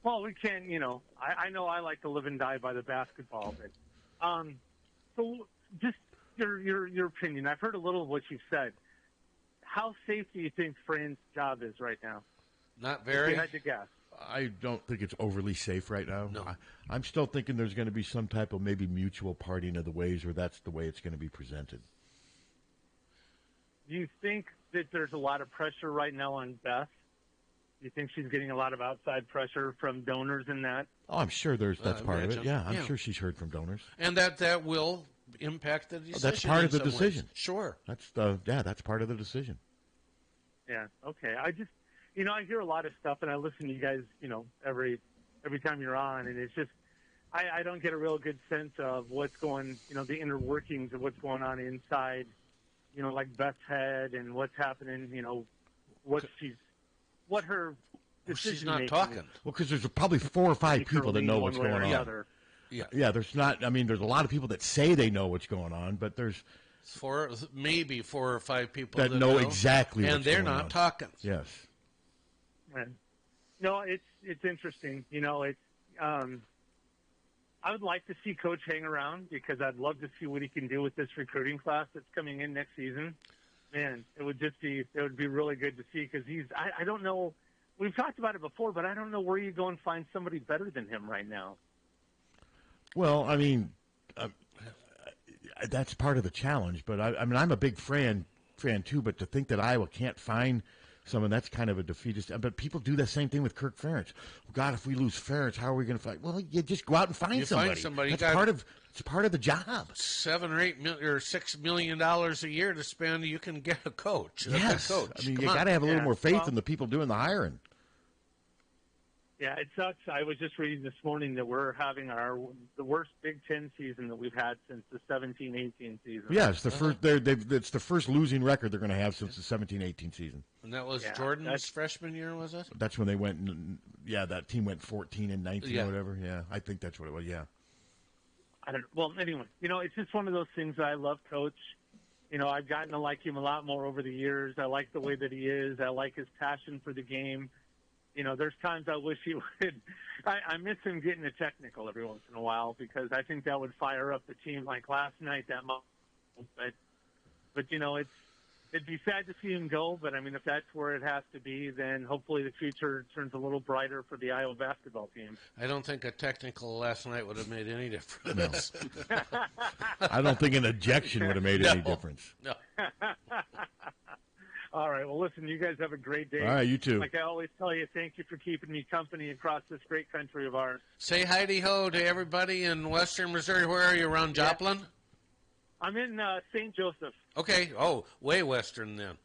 Well, we can't, I know I like to live and die by the basketball, but so just your opinion. I've heard a little of what you've said. How safe do you think Fran's job is right now? Not If very. you had to guess. I don't think it's overly safe right now. No. I'm still thinking there's going to be some type of maybe mutual parting of the ways, or that's the way it's going to be presented. Do you think that there's a lot of pressure right now on Beth? Do you think she's getting a lot of outside pressure from donors in that? Oh, I'm sure that's part of it. imagine. Yeah, I'm Yeah. sure she's heard from donors. And that will impact the decision. That's part in of the some ways. decision. Sure. That's part of the decision. Yeah, okay. I just, I hear a lot of stuff, and I listen to you guys, every time you're on, and it's just, I don't get a real good sense of what's going, the inner workings of what's going on inside, like Beth's head and what's happening, what her decision She's not making talking. is. Well, because there's probably 4 or 5 people that know One what's way or going the on. other. Yeah, there's not. I mean, there's a lot of people that say they know what's going on, but there's Maybe 4 or 5 people that know exactly and what's they're going not on. talking. Yes. Right. No, it's interesting. I would like to see Coach hang around because I'd love to see what he can do with this recruiting class that's coming in next season. Man, it would be really good to see because I don't know. We've talked about it before, but I don't know where you go and find somebody better than him right now. Well, I mean, that's part of the challenge. But I mean, I'm a big fan too. But to think that Iowa can't find someone, that's kind of a defeatist. But people do the same thing with Kirk Ferentz. God, if we lose Ferentz, how are we going to fight? Well, you just go out and find somebody. Find somebody. That's part of the job. $7 or $8 or $6 million a year to spend. You can get a coach. Yes. A coach. I mean, Come you on. got to have a little Yeah. more faith Well- in the people doing the hiring. Yeah, it sucks. I was just reading this morning that we're having the worst Big Ten season that we've had since the 17-18 season. Yeah, it's the first. It's the first losing record they're going to have since the 17-18 season. And that was Yeah, Jordan's that's- freshman year, was it? That's when they went. That team went 14-19 Yeah. or whatever. Yeah, I think that's what it was. Yeah. I don't. Well, anyway, it's just one of those things that I love, Coach. I've gotten to like him a lot more over the years. I like the way that he is. I like his passion for the game. There's times I wish he would. I miss him getting a technical every once in a while because I think that would fire up the team like last night. But it'd be sad to see him go. But I mean, if that's where it has to be, then hopefully the future turns a little brighter for the Iowa basketball team. I don't think a technical last night would have made any difference. I don't think an ejection would have made any difference. No. All right. Well, listen, you guys have a great day. All right, you too. Like I always tell you, thank you for keeping me company across this great country of ours. Say hi-de-ho to everybody in Western Missouri. Where are you, around Joplin? I'm in St. Joseph. Okay. Oh, way western then.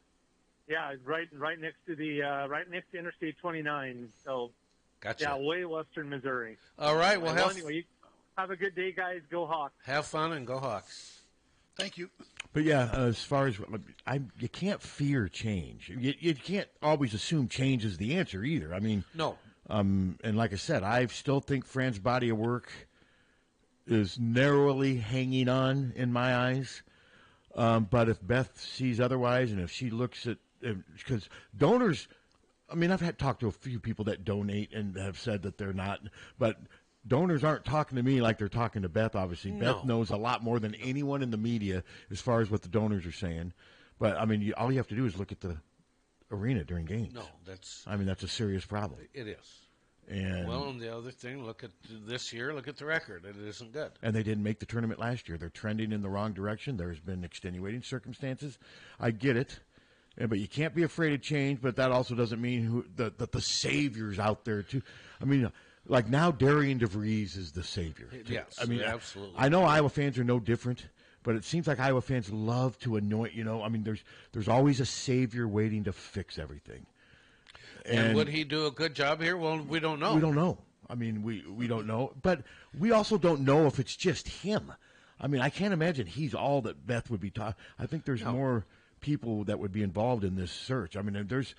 Yeah, right next to Interstate 29. So, Gotcha. yeah, way western Missouri. All right. Well, Anyway, have a good day, guys. Go Hawks. have fun and go Hawks. Thank you. But yeah, as far as you can't fear change. You can't always assume change is the answer either. I mean, No. and like I said, I still think Fran's body of work is narrowly hanging on in my eyes. But if Beth sees otherwise, and if she looks at, because donors, I mean, I've talked to a few people that donate and have said that they're not, but donors aren't talking to me like they're talking to Beth, obviously. No. Beth knows a lot more than anyone in the media as far as what the donors are saying. But, I mean, all you have to do is look at the arena during games. No, that's I mean, that's a serious problem. it is. And well, and the other thing, look at this year, look at the record. It isn't good. And they didn't make the tournament last year. They're trending in the wrong direction. There's been extenuating circumstances. I get it. But you can't be afraid of change, but that also doesn't mean that the savior's out there, too. I mean, like now Darian DeVries is the savior. Yes, I mean, absolutely. I know Iowa fans are no different, but it seems like Iowa fans love to anoint, I mean, there's always a savior waiting to fix everything. And would he do a good job here? Well, we don't know. We don't know. I mean, we don't know. But we also don't know if it's just him. I mean, I can't imagine he's all that Beth would be taught. I think there's more people that would be involved in this search. I mean, there's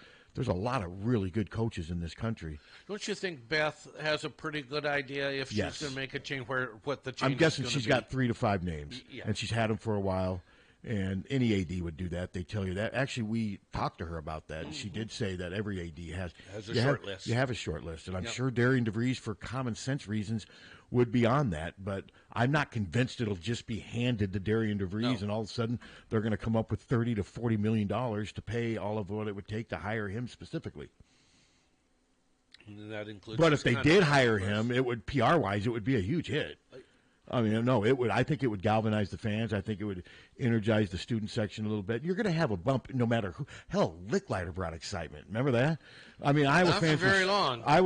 a lot of really good coaches in this country. Don't you think Beth has a pretty good idea if she's going to make a change, what the change I'm guessing is she's be? Got 3 to 5 names, and she's had them for a while. And any AD would do that. They tell you that. Actually, we talked to her about that. And she did say that every AD has a short list. You have a short list. And I'm sure Darian DeVries, for common sense reasons, would be on that. But I'm not convinced it'll just be handed to Darian DeVries and all of a sudden they're going to come up with $30 to $40 million to pay all of what it would take to hire him specifically. And that includes. But if they did hire him, it would PR-wise, it would be a huge hit. I mean, no, it would. I think it would galvanize the fans. I think it would energize the student section a little bit. You're going to have a bump no matter who. Hell, Licklider brought excitement. Remember that? I mean, Iowa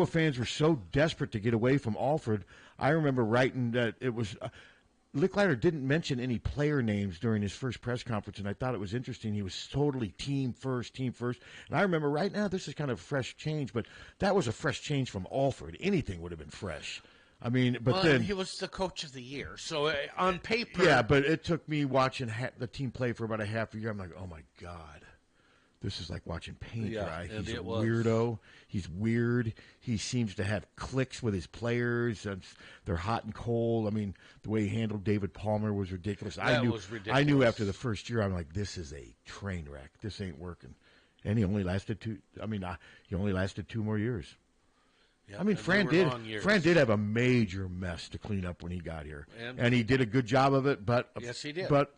fans were so desperate to get away from Alford. I remember writing that it was Licklider didn't mention any player names during his first press conference, and I thought it was interesting. He was totally team first. And I remember right now this is kind of a fresh change, but that was a fresh change from Alford. Anything would have been fresh. I mean, but then he was the coach of the year, so on paper. Yeah, but it took me watching the team play for about a half a year. I'm like, oh my God, this is like watching paint dry. He's a weirdo. He's weird. He seems to have cliques with his players. They're hot and cold. I mean, the way he handled David Palmer was ridiculous. Was ridiculous. I knew after the first year, I'm like, this is a train wreck. This ain't working. And he only lasted he only lasted 2 more years. Yep, I mean, Fran did have a major mess to clean up when he got here, and he did a good job of it. But yes, he did. But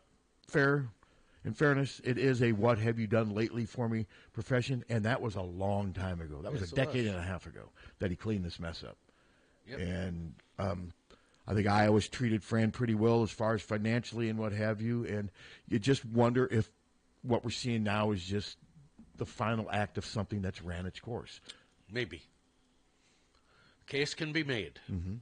in fairness, it is a "what have you done lately for me" profession, and that was a long time ago. That was a decade and a half ago that he cleaned this mess up. Yep. And I think Iowa's treated Fran pretty well as far as financially and what have you. And you just wonder if what we're seeing now is just the final act of something that's ran its course. Maybe. Case can be made. Mm-hmm.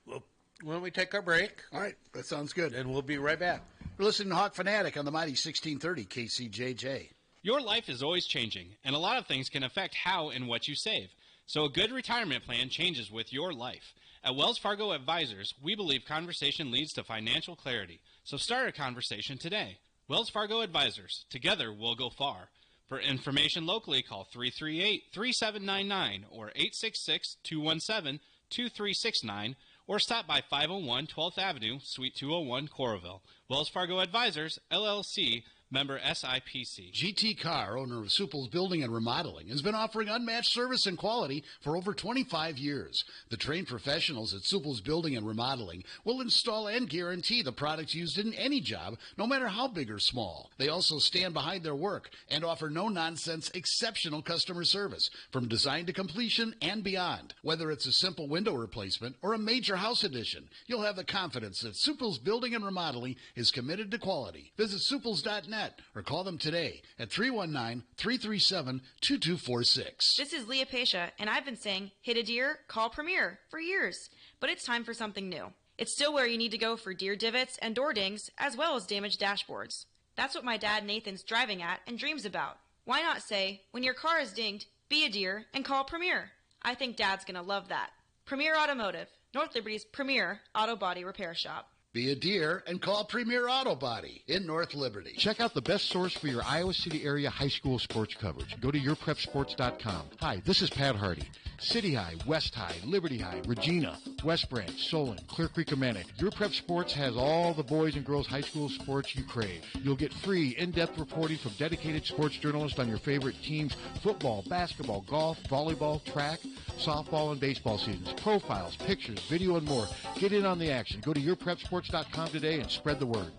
Well, why don't we take our break? All right, that sounds good. And we'll be right back. We're listening to Hawkfanatic on the mighty 1630 KCJJ. Your life is always changing, and a lot of things can affect how and what you save. So a good retirement plan changes with your life. At Wells Fargo Advisors, we believe conversation leads to financial clarity. So start a conversation today. Wells Fargo Advisors. Together, we'll go far. For information locally, call 338-3799 or 866-217-2369 or stop by 501 12th Avenue, Suite 201, Coralville. Wells Fargo Advisors, LLC, member SIPC. GT Carr, owner of Supple's Building and Remodeling, has been offering unmatched service and quality for over 25 years. The trained professionals at Supple's Building and Remodeling will install and guarantee the products used in any job, no matter how big or small. They also stand behind their work and offer no-nonsense, exceptional customer service from design to completion and beyond. Whether it's a simple window replacement or a major house addition, you'll have the confidence that Supple's Building and Remodeling is committed to quality. Visit supples.net or call them today at 319-337-2246. This is Leah Pasha, and I've been saying, hit a deer, call Premier for years. But it's time for something new. It's still where you need to go for deer divots and door dings, as well as damaged dashboards. That's what my dad Nathan's driving at and dreams about. Why not say, when your car is dinged, be a deer and call Premier? I think Dad's going to love that. Premier Automotive, North Liberty's premier auto body repair shop. Be a deer and call Premier Auto Body in North Liberty. Check out the best source for your Iowa City area high school sports coverage. Go to yourprepsports.com. Hi, this is Pat Harty. City High, West High, Liberty High, Regina, West Branch, Solon, Clear Creek, Amanic. Your Prep Sports has all the boys and girls high school sports you crave. You'll get free, in-depth reporting from dedicated sports journalists on your favorite teams: football, basketball, golf, volleyball, track, softball, and baseball seasons. Profiles, pictures, video, and more. Get in on the action. Go to yourprepsports.com today and spread the word.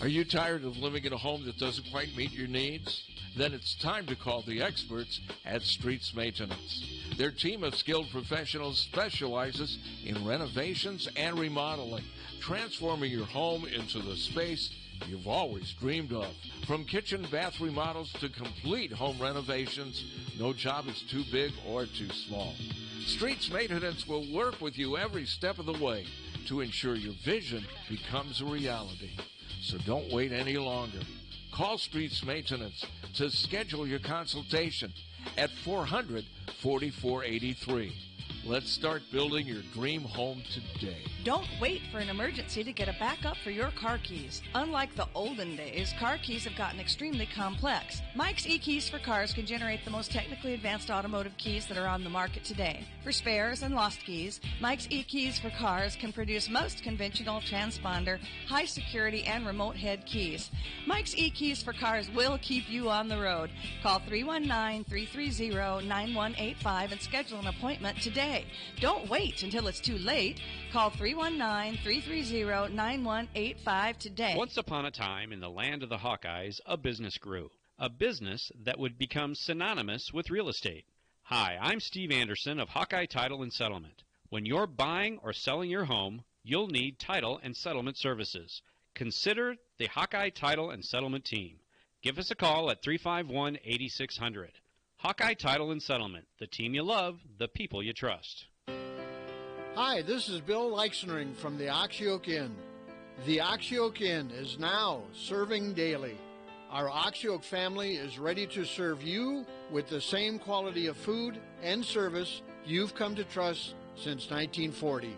Are you tired of living in a home that doesn't quite meet your needs? Then it's time to call the experts at Streets Maintenance. Their team of skilled professionals specializes in renovations and remodeling, transforming your home into the space you've always dreamed of. From kitchen bath remodels to complete home renovations, no job is too big or too small. Streets Maintenance will work with you every step of the way to ensure your vision becomes a reality. So don't wait any longer. Call Streets Maintenance to schedule your consultation at 400-4483. Let's start building your dream home today. Don't wait for an emergency to get a backup for your car keys. Unlike the olden days, car keys have gotten extremely complex. Mike's eKeys for Cars can generate the most technically advanced automotive keys that are on the market today. For spares and lost keys, Mike's eKeys for Cars can produce most conventional transponder, high security, and remote head keys. Mike's eKeys for Cars will keep you on the road. Call 319-330-9185 and schedule an appointment today. Don't wait until it's too late. Call 319-330-9185 today. Once upon a time in the land of the Hawkeyes, a business grew. A business that would become synonymous with real estate. Hi, I'm Steve Anderson of Hawkeye Title and Settlement. When you're buying or selling your home, you'll need title and settlement services. Consider the Hawkeye Title and Settlement team. Give us a call at 351-8600. Hawkeye Title and Settlement, the team you love, the people you trust. Hi, this is Bill Leixnering from the Oxyoke Inn. The Oxyoke Inn is now serving daily. Our Oxyoke family is ready to serve you with the same quality of food and service you've come to trust since 1940.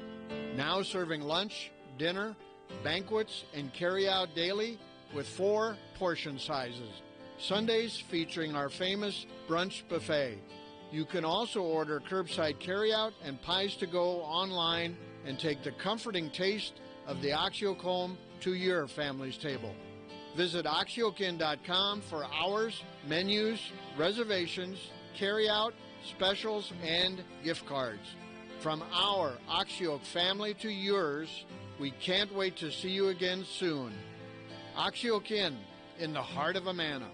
Now serving lunch, dinner, banquets, and carry-out daily with 4 portion sizes. Sundays featuring our famous brunch buffet. You can also order curbside carryout and pies to go online and take the comforting taste of the Oxyoke home to your family's table. Visit oxyokeinn.com for hours, menus, reservations, carryout, specials, and gift cards. From our Oxyoke family to yours, we can't wait to see you again soon. Oxyoke Inn, in the heart of Amana.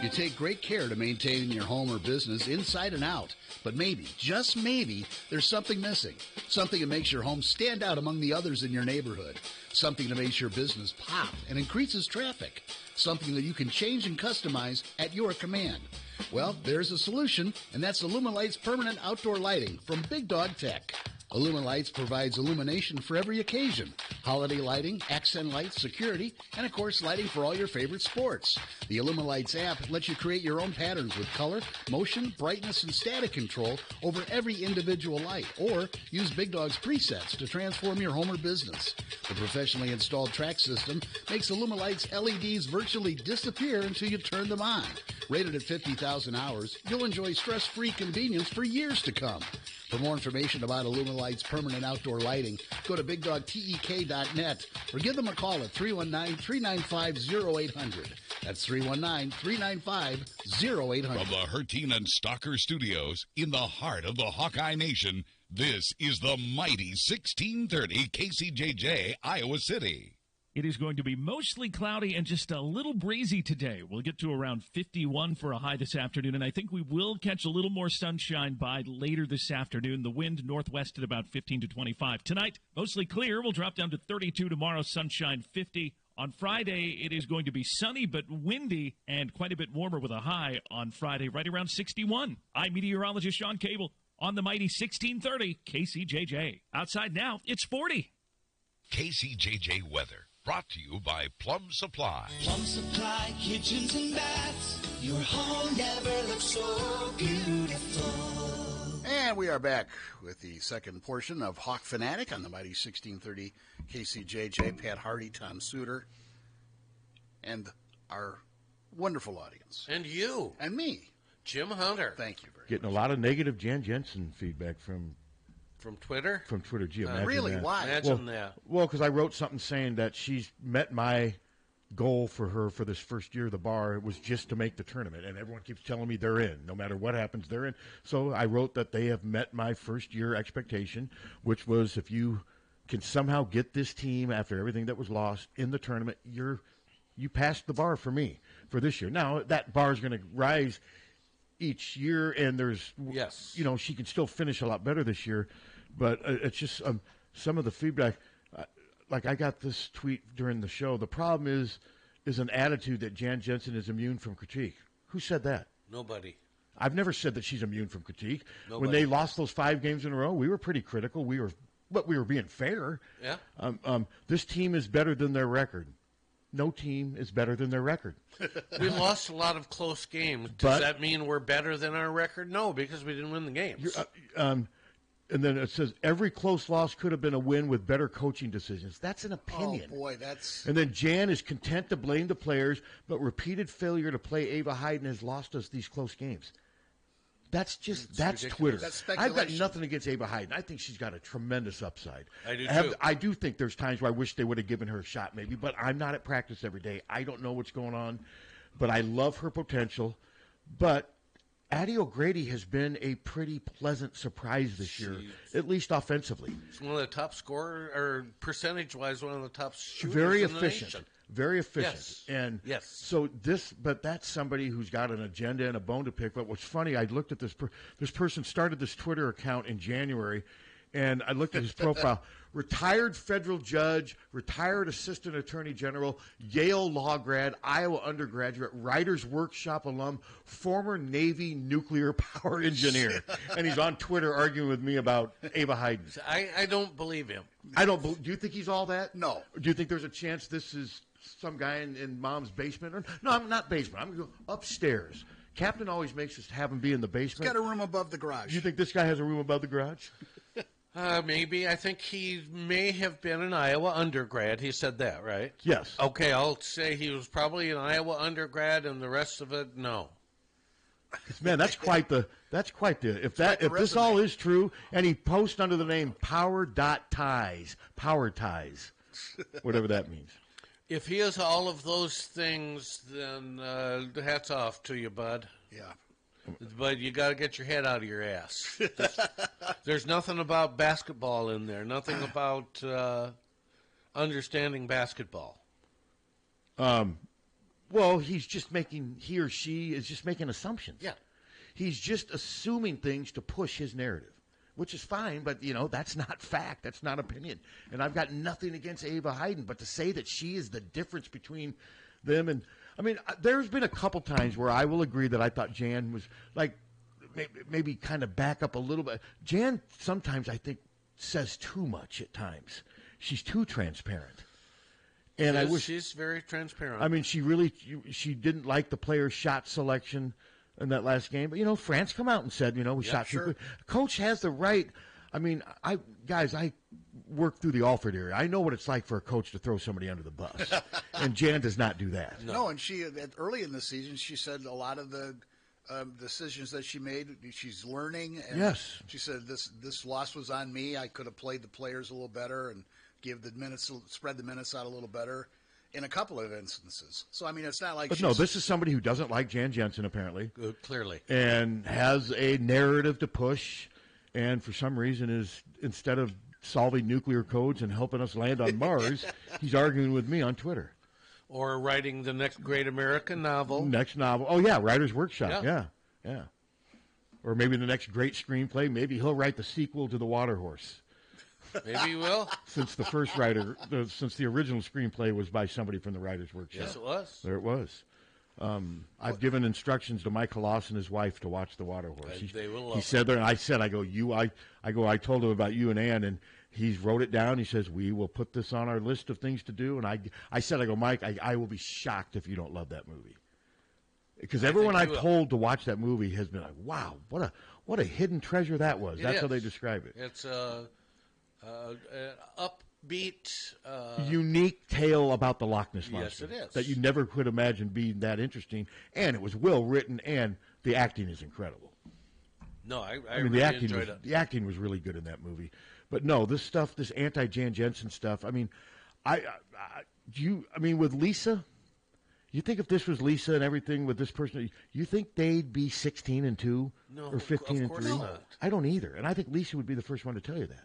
You take great care to maintain your home or business inside and out, but maybe, just maybe, there's something missing. Something that makes your home stand out among the others in your neighborhood. Something that makes your business pop and increases traffic. Something that you can change and customize at your command. Well, there's a solution, and that's Illuminlight's permanent outdoor lighting from Big Dog Tech. Illuminlights provides illumination for every occasion. Holiday lighting, accent lights, security, and of course lighting for all your favorite sports. The Illuminlights app lets you create your own patterns with color, motion, brightness, and static control over every individual light, or use Big Dog's presets to transform your home or business. The professionally installed track system makes Illuminlight's LEDs virtually disappear until you turn them on. Rated at 50,000 hours, you'll enjoy stress-free convenience for years to come. For more information about Illuminlight's permanent outdoor lighting, go to BigDogTEK.net or give them a call at 319-395-0800. That's 319-395-0800. From the Harty and Stalker Studios in the heart of the Hawkeye Nation, this is the mighty 1630 KCJJ, Iowa City. It is going to be mostly cloudy and just a little breezy today. We'll get to around 51 for a high this afternoon, and I think we will catch a little more sunshine by later this afternoon. The wind northwest at about 15 to 25. Tonight, mostly clear. We'll drop down to 32 tomorrow, sunshine 50. On Friday, it is going to be sunny but windy and quite a bit warmer with a high on Friday, right around 61. I'm meteorologist Sean Cable on the mighty 1630 KCJJ. Outside now, it's 40. KCJJ weather. Brought to you by Plum Supply. Plum Supply kitchens and baths. Your home never looks so beautiful. And we are back with the second portion of Hawkfanatic on the mighty 1630 KCJJ. Pat Harty, Tom Suter, and our wonderful audience. And you. And me. Jim Hunter. Thank you very much. Getting a lot of negative Jan Jensen feedback from Twitter? From Twitter. Gee, imagine really? that. Why? Imagine that. Well, because I wrote something saying that she's met my goal for her for this first year of the bar. It was just to make the tournament, and everyone keeps telling me they're in. No matter what happens, they're in. So I wrote that they have met my first year expectation, which was if you can somehow get this team after everything that was lost in the tournament, you passed the bar for me for this year. Now that bar is going to rise each year, and there's she can still finish a lot better this year, but it's just some of the feedback. Like I got this tweet during the show. The problem is an attitude that Jan Jensen is immune from critique. Who said that? Nobody. I've never said that she's immune from critique. Nobody. When they lost those 5 games in a row, we were pretty critical. But we were being fair. Yeah. This team is better than their record. No team is better than their record. We lost a lot of close games. Does that mean we're better than our record? No, because we didn't win the games. And then it says every close loss could have been a win with better coaching decisions. That's an opinion. Oh, boy, that's... And then Jan is content to blame the players, but repeated failure to play Ava Hayden has lost us these close games. That's ridiculous. Twitter. That's I've got nothing against Ava Hayden. I think she's got a tremendous upside. I do too. I do think there's times where I wish they would have given her a shot maybe, but I'm not at practice every day. I don't know what's going on, but I love her potential. But Addie O'Grady has been a pretty pleasant surprise this year, at least offensively. She's one of the top scorers, or percentage-wise, one of the top shooters Very in the efficient. nation. Very efficient. Yes. And yes. So but that's somebody who's got an agenda and a bone to pick. But what's funny, I looked at this person started this Twitter account in January, and I looked at his profile. Retired federal judge, retired assistant attorney general, Yale law grad, Iowa undergraduate, Writers Workshop alum, former Navy nuclear power engineer. And he's on Twitter arguing with me about Ava Hayden. I don't believe him. Do you think he's all that? No. Do you think there's a chance this is some guy in mom's basement? No, I'm not basement. I'm going to go upstairs. Captain always makes us have him be in the basement. He's got a room above the garage. You think this guy has a room above the garage? Maybe. I think he may have been an Iowa undergrad. He said that, right? Yes. Okay, I'll say he was probably an Iowa undergrad, and the rest of it, no. Man, that's quite the. If this all is true, and he posts under the name Power.Ties, Power Ties, whatever that means. If he is all of those things, then hats off to you, bud. Yeah. But you got to get your head out of your ass. There's nothing about basketball in there. Nothing about understanding basketball. Well, he or she is just making assumptions. Yeah. He's just assuming things to push his narrative, which is fine, but, that's not fact. That's not opinion. And I've got nothing against Ava Hayden, but to say that she is the difference between them and, there's been a couple times where I will agree that I thought Jan was, maybe kind of back up a little bit. Jan sometimes, I think, says too much at times. She's too transparent. And she's very transparent. She didn't like the player's shot selection in that last game. But, France come out and said, we shot too quick. Coach has the right. I worked through the Alford area. I know what it's like for a coach to throw somebody under the bus. And Jan does not do that. No, and she, early in the season, she said a lot of the decisions that she made, she's learning. And yes. She said, this loss was on me. I could have played the players a little better and spread the minutes out a little better in a couple of instances. So, it's not like this is somebody who doesn't like Jan Jensen, apparently. Clearly. And has a narrative to push, and for some reason is, instead of solving nuclear codes and helping us land on Mars, he's arguing with me on Twitter. Or writing the next great American novel. Next novel. Oh, yeah, Writer's Workshop. Yeah. Or maybe the next great screenplay. Maybe he'll write the sequel to The Water Horse. Maybe he will. Since the original screenplay was by somebody from the Writer's Workshop. Yes, it was. There it was. I've given instructions to Michael Loss and his wife to watch The Water Horse. They will love he said there, and I said, I told him about you and Ann, and he's wrote it down. He says, we will put this on our list of things to do. And I said, Mike, I will be shocked if you don't love that movie. Because everyone I've told to watch that movie has been like, wow, what a hidden treasure that was. That's how they describe it. It's upbeat, unique tale about the Loch Ness Monster. Yes, it is. That you never could imagine being that interesting, and it was well written, and the acting is incredible. No, I really enjoyed it. The acting was really good in that movie, but no, this anti-Jan Jensen stuff. With Lisa, you think if this was Lisa and everything with this person, you think they'd be 16-2 or 15-3? Not. I don't either, and I think Lisa would be the first one to tell you that.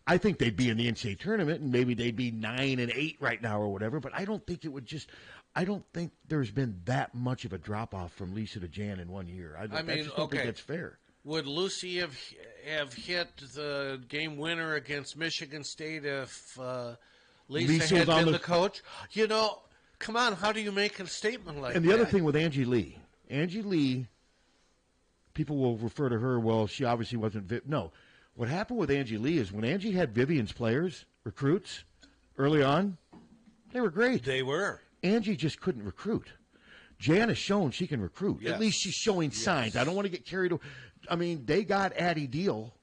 I think they'd be in the NCAA tournament, and maybe they'd be 9-8 right now or whatever. But I don't think it would just. I don't think there's been that much of a drop off from Lisa to Jan in 1 year. I just don't think that's fair. Would Lucy have hit the game winner against Michigan State if Lisa had been the coach? You know, come on, how do you make a statement like that? And the other thing with Angie Lee, people will refer to her, well, she obviously wasn't. No. What happened with Angie Lee is when Angie had Vivian's players, recruits, early on, they were great. They were. Angie just couldn't recruit. Jan has shown she can recruit. Yes. At least she's showing signs. I don't want to get carried away. I mean, they got Addie Deal,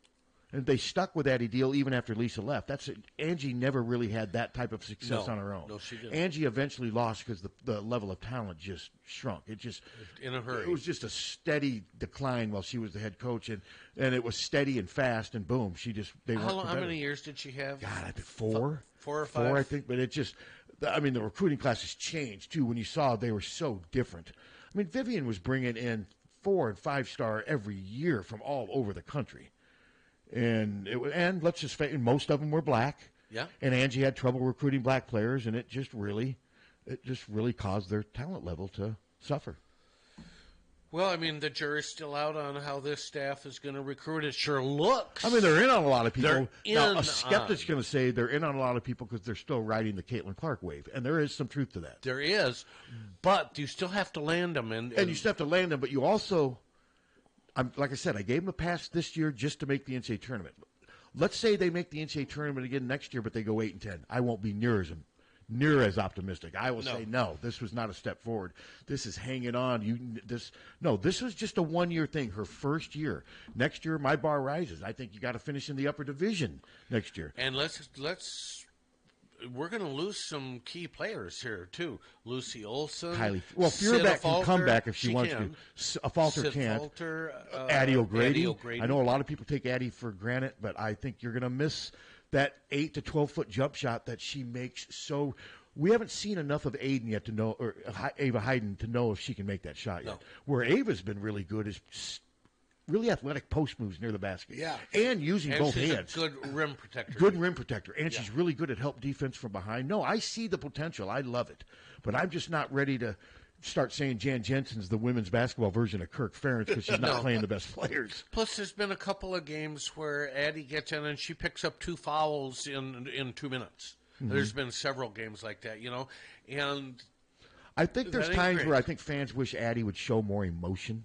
and they stuck with Addie Deal even after Lisa left. Angie never really had that type of success on her own. No, she didn't. Angie eventually lost because the level of talent just shrunk. It just in a hurry. It was just a steady decline while she was the head coach, and it was steady and fast, and boom, How many years did she have? God, I think 4. 4 or 5. 4, I think, but it just. I mean, the recruiting classes changed, too, when you saw they were so different. I mean, Vivian was bringing in 4- and 5-star every year from all over the country. And let's just face it, most of them were black. Yeah. And Angie had trouble recruiting black players, and it just really caused their talent level to suffer. Well, I mean, the jury's still out on how this staff is going to recruit. It sure looks. I mean, they're in on a lot of people. Now, a skeptic's going to say they're in on a lot of people because they're still riding the Caitlin Clark wave, and there is some truth to that. There is, but you still have to land them. And you still have to land them, but you also, like I said, I gave them a pass this year just to make the NCAA tournament. Let's say they make the NCAA tournament again next year, but they go 8-10. I won't be near as optimistic. I will say no. This was not a step forward. This is hanging on. This was just a 1-year thing. Her first year. Next year, my bar rises. I think you got to finish in the upper division next year. And we're going to lose some key players here too. Lucy Olson, Feuerbeck can come back if she wants to. Falter can't. Addie O'Grady. I know a lot of people take Addie for granted, but I think you're going to miss that 8 to 12-foot jump shot that she makes. So we haven't seen enough of Aiden yet to know, or Ava Hayden to know if she can make that shot yet. Where Ava's been really good is really athletic post moves near the basket. Yeah. And using both hands. A good rim protector. Good rim protector. And she's really good at help defense from behind. No, I see the potential. I love it. But I'm just not ready to start saying Jan Jensen's the women's basketball version of Kirk Ferentz because she's not playing the best players. Plus, there's been a couple of games where Addie gets in and she picks up 2 fouls in 2 minutes. Mm-hmm. There's been several games like that, and I think there's times where I think fans wish Addie would show more emotion.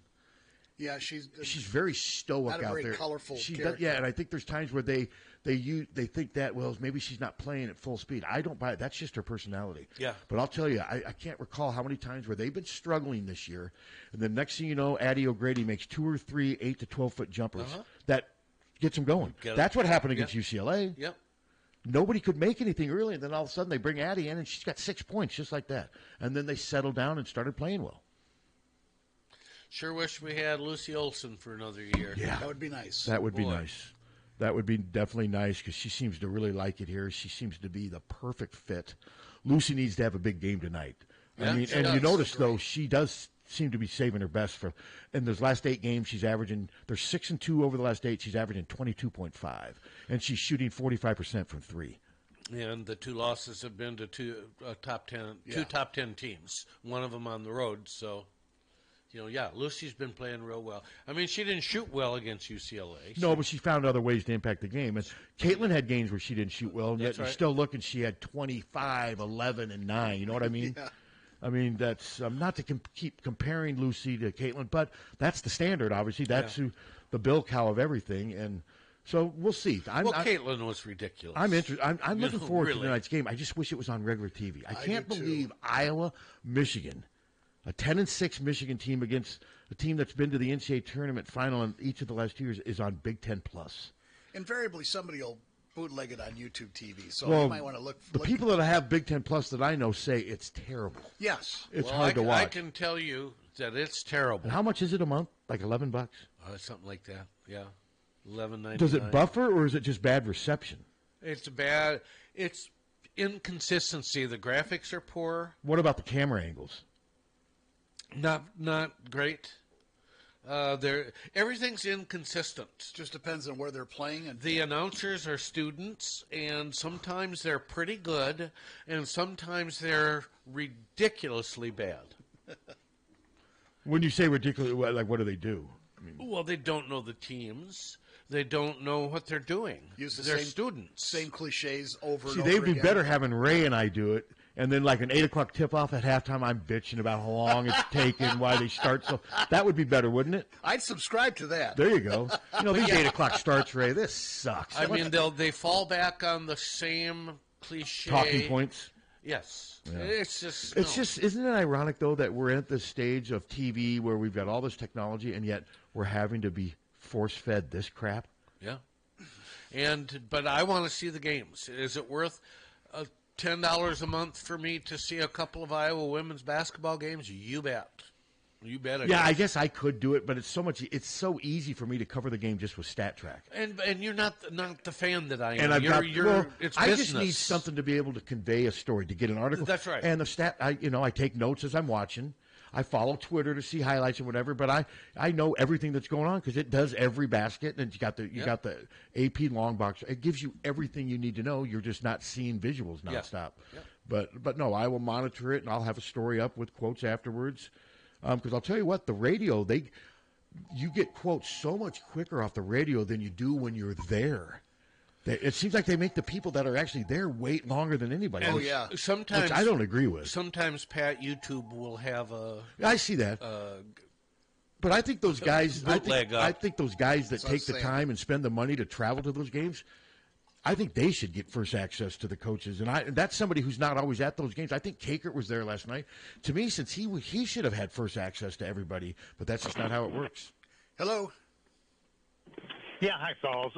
Yeah, she's very stoic out there. Not a very colorful character. And I think there's times where they think that, well, maybe she's not playing at full speed. I don't buy it. That's just her personality. Yeah. But I'll tell you, I can't recall how many times where they've been struggling this year, and the next thing you know, Addie O'Grady makes 2 or 3 8 to 12-foot jumpers that gets them going. That's what happened against UCLA. Yep. Nobody could make anything early, and then all of a sudden they bring Addie in, and she's got 6 points just like that. And then they settled down and started playing well. Sure wish we had Lucy Olson for another year. Yeah. That would be nice. That would be nice. That would be definitely nice because she seems to really like it here. She seems to be the perfect fit. Lucy needs to have a big game tonight. Yeah, I mean, and you notice, though, she does seem to be saving her best for. In those last 8 games, she's averaging. They're 6-2 over the last 8. She's averaging 22.5, and she's shooting 45% from 3. And the 2 losses have been to two top 10 teams. One of them on the road. So, Lucy's been playing real well. I mean, she didn't shoot well against UCLA. No, but she found other ways to impact the game. And Caitlin had games where she didn't shoot well, and yet you still look and she had 25, 11, and 9. You know what I mean? Yeah. I mean, that's not to keep comparing Lucy to Caitlin, but that's the standard, obviously. That's the bill cow of everything, and so we'll see. Caitlin was ridiculous. I'm interested. I'm looking forward to tonight's game. I just wish it was on regular TV. I can't believe Iowa, Michigan, a 10-6 Michigan team against a team that's been to the NCAA tournament final in each of the last 2 years is on Big Ten Plus. Invariably, somebody will bootleg it on YouTube TV, so you might want to look. The people that have Big Ten Plus that I know say it's terrible. Yes, it's hard to watch. I can tell you that it's terrible. And how much is it a month? Like $11? Something like that. Yeah, $11.99. Does it buffer or is it just bad reception? It's bad. It's inconsistency. The graphics are poor. What about the camera angles? Not great. Everything's inconsistent. Just depends on where they're playing. And the announcers are students, and sometimes they're pretty good, and sometimes they're ridiculously bad. When you say ridiculous, like what do they do? Well, they don't know the teams. They don't know what they're doing. Use the they're same, students. Same cliches over and See, over they'd be again. better having Ray and I do it. And then, like, an 8 o'clock tip-off at halftime, I'm bitching about how long it's taken, why they start. So that would be better, wouldn't it? I'd subscribe to that. There you go. These 8 o'clock starts, Ray. This sucks. I mean, they fall back on the same cliche. Talking points? Yes. Yeah. It's just... Isn't it ironic, though, that we're at this stage of TV where we've got all this technology, and yet we're having to be force-fed this crap? Yeah. But I want to see the games. Is it worth... $10 a month for me to see a couple of Iowa women's basketball games? You bet. You bet it is. I guess I could do it, but it's so easy for me to cover the game just with Stat Track. And you're not the fan that I am. And I've it's I business. just need something to be able to convey a story, to get an article. That's right. And the stat, I take notes as I'm watching. I follow Twitter to see highlights and whatever, but I know everything that's going on because it does every basket, and you got the AP long box. It gives you everything you need to know. You're just not seeing visuals nonstop. Yeah. But no, I will monitor it, and I'll have a story up with quotes afterwards. Because I'll tell you what, the radio, you get quotes so much quicker off the radio than you do when you're there. It seems like they make the people that are actually there wait longer than anybody. Oh, yeah. Sometimes, which I don't agree with. Sometimes, Pat, YouTube will have I see that. But I think those guys, I think those guys that take the time and spend the money to travel to those games, I think they should get first access to the coaches. And that's somebody who's not always at those games. I think Kakert was there last night. To me, since he should have had first access to everybody, but that's just not how it works. Hello. Yeah, hi, fellas.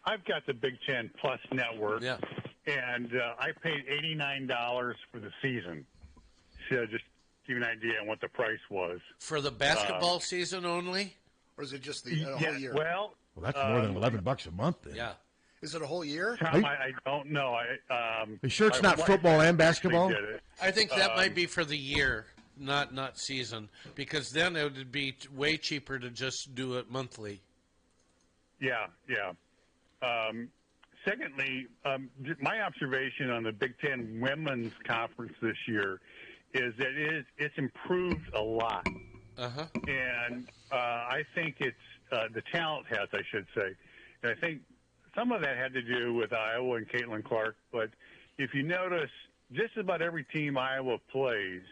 I've got the Big Ten Plus network, and I paid $89 for the season. So just give you an idea on what the price was. For the basketball season only? Or is it just the whole year? Well, that's more than $11 a month then. Yeah. Is it a whole year? Tom, I don't know. Are you sure it's not football and basketball? I think that might be for the year, not season, because then it would be way cheaper to just do it monthly. Yeah. Secondly, my observation on the Big Ten Women's Conference this year is that it's improved a lot. Uh-huh. And I think it's the talent has, I should say. And I think some of that had to do with Iowa and Caitlin Clark. But if you notice, just about every team Iowa plays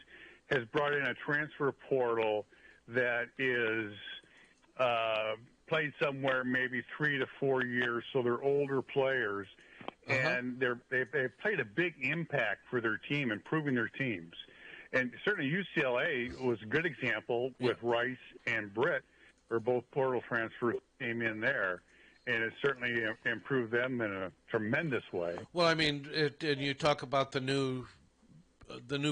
has brought in a transfer portal that is played somewhere maybe 3 to 4 years, so they're older players, and they've played a big impact for their team, improving their teams. And certainly UCLA was a good example with Rice and Britt, where both portal transfers came in there, and it certainly improved them in a tremendous way. Well, I mean, and you talk about the new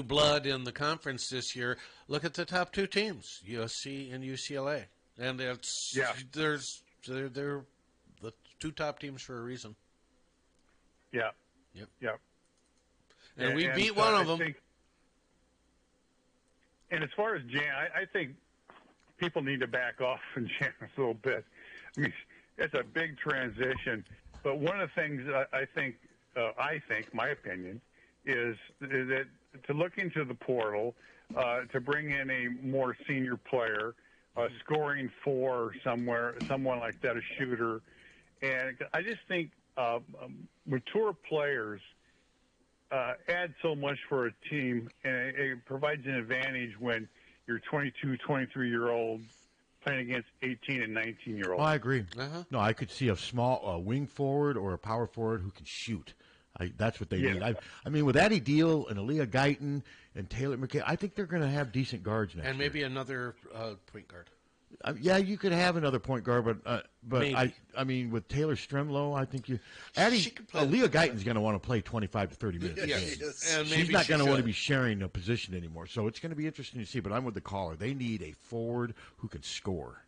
blood in the conference this year. Look at the top two teams, USC and UCLA. And they're the two top teams for a reason. Yeah. Yep. And we beat one of them. And as far as Jan, I think people need to back off from Jan a little bit. I mean, it's a big transition. But one of the things I think, my opinion, is that to look into the portal, to bring in a more senior player, scoring for someone like that, a shooter. And I just think mature players add so much for a team, and it provides an advantage when you're 22, 23-year-old playing against 18 and 19-year-olds. Oh, I agree. No, I could see a small wing forward or a power forward who can shoot. That's what they need. I mean, with Addie Deal and Aaliyah Guyton and Taylor McKay, I think they're going to have decent guards next year. And maybe another point guard. Yeah, you could have another point guard, but I mean, with Taylor Stremlow, I think Aaliyah Guyton's going to want to play 25 to 30 minutes. Yes. And she's not going to want to be sharing a position anymore. So it's going to be interesting to see. But I'm with the caller. They need a forward who can score.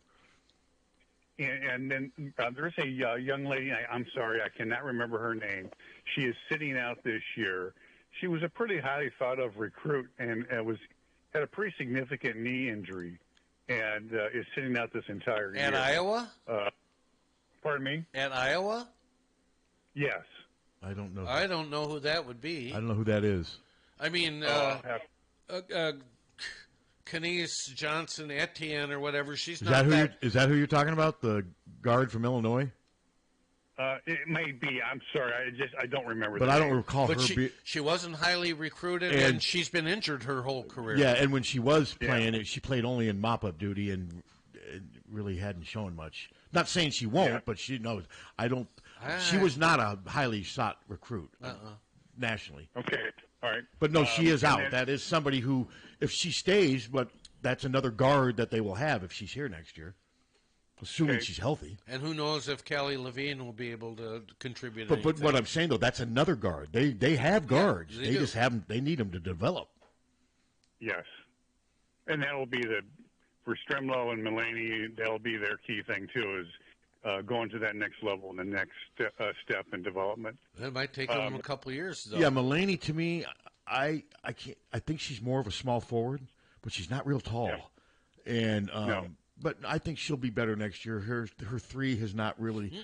And then there's a young lady, I'm sorry, I cannot remember her name. She is sitting out this year. She was a pretty highly thought of recruit and had a pretty significant knee injury. and is sitting out this entire year. At Iowa? Pardon me? At Iowa? Yes. I don't know. I don't know who that would be. I don't know who that is. I mean, Kenise Johnson Etienne or whatever. She's not that. Is that who you're talking about? The guard from Illinois? It may be. I'm sorry. I don't remember. But I don't recall But her. she wasn't highly recruited, and she's been injured her whole career. Yeah, and when she was playing, she played only in mop-up duty and really hadn't shown much. Not saying she won't, but she knows. I don't. She was not a highly sought recruit nationally. Okay. All right. But no, she is out. That is somebody who, if she stays, but that's another guard that they will have if she's here next year, assuming she's healthy. And who knows if Callie Levine will be able to contribute. But what I'm saying though, that's another guard. They have guards. they they just haven't. They need them to develop. Yes, and that will be for Stremlow and Mulaney. That'll be their key thing too. Is going to that next level and the next step in development. It might take them a couple of years, though. Yeah, Mulaney, to me, I can't. I think she's more of a small forward, but she's not real tall. Yeah. And but I think she'll be better next year. Her three has not really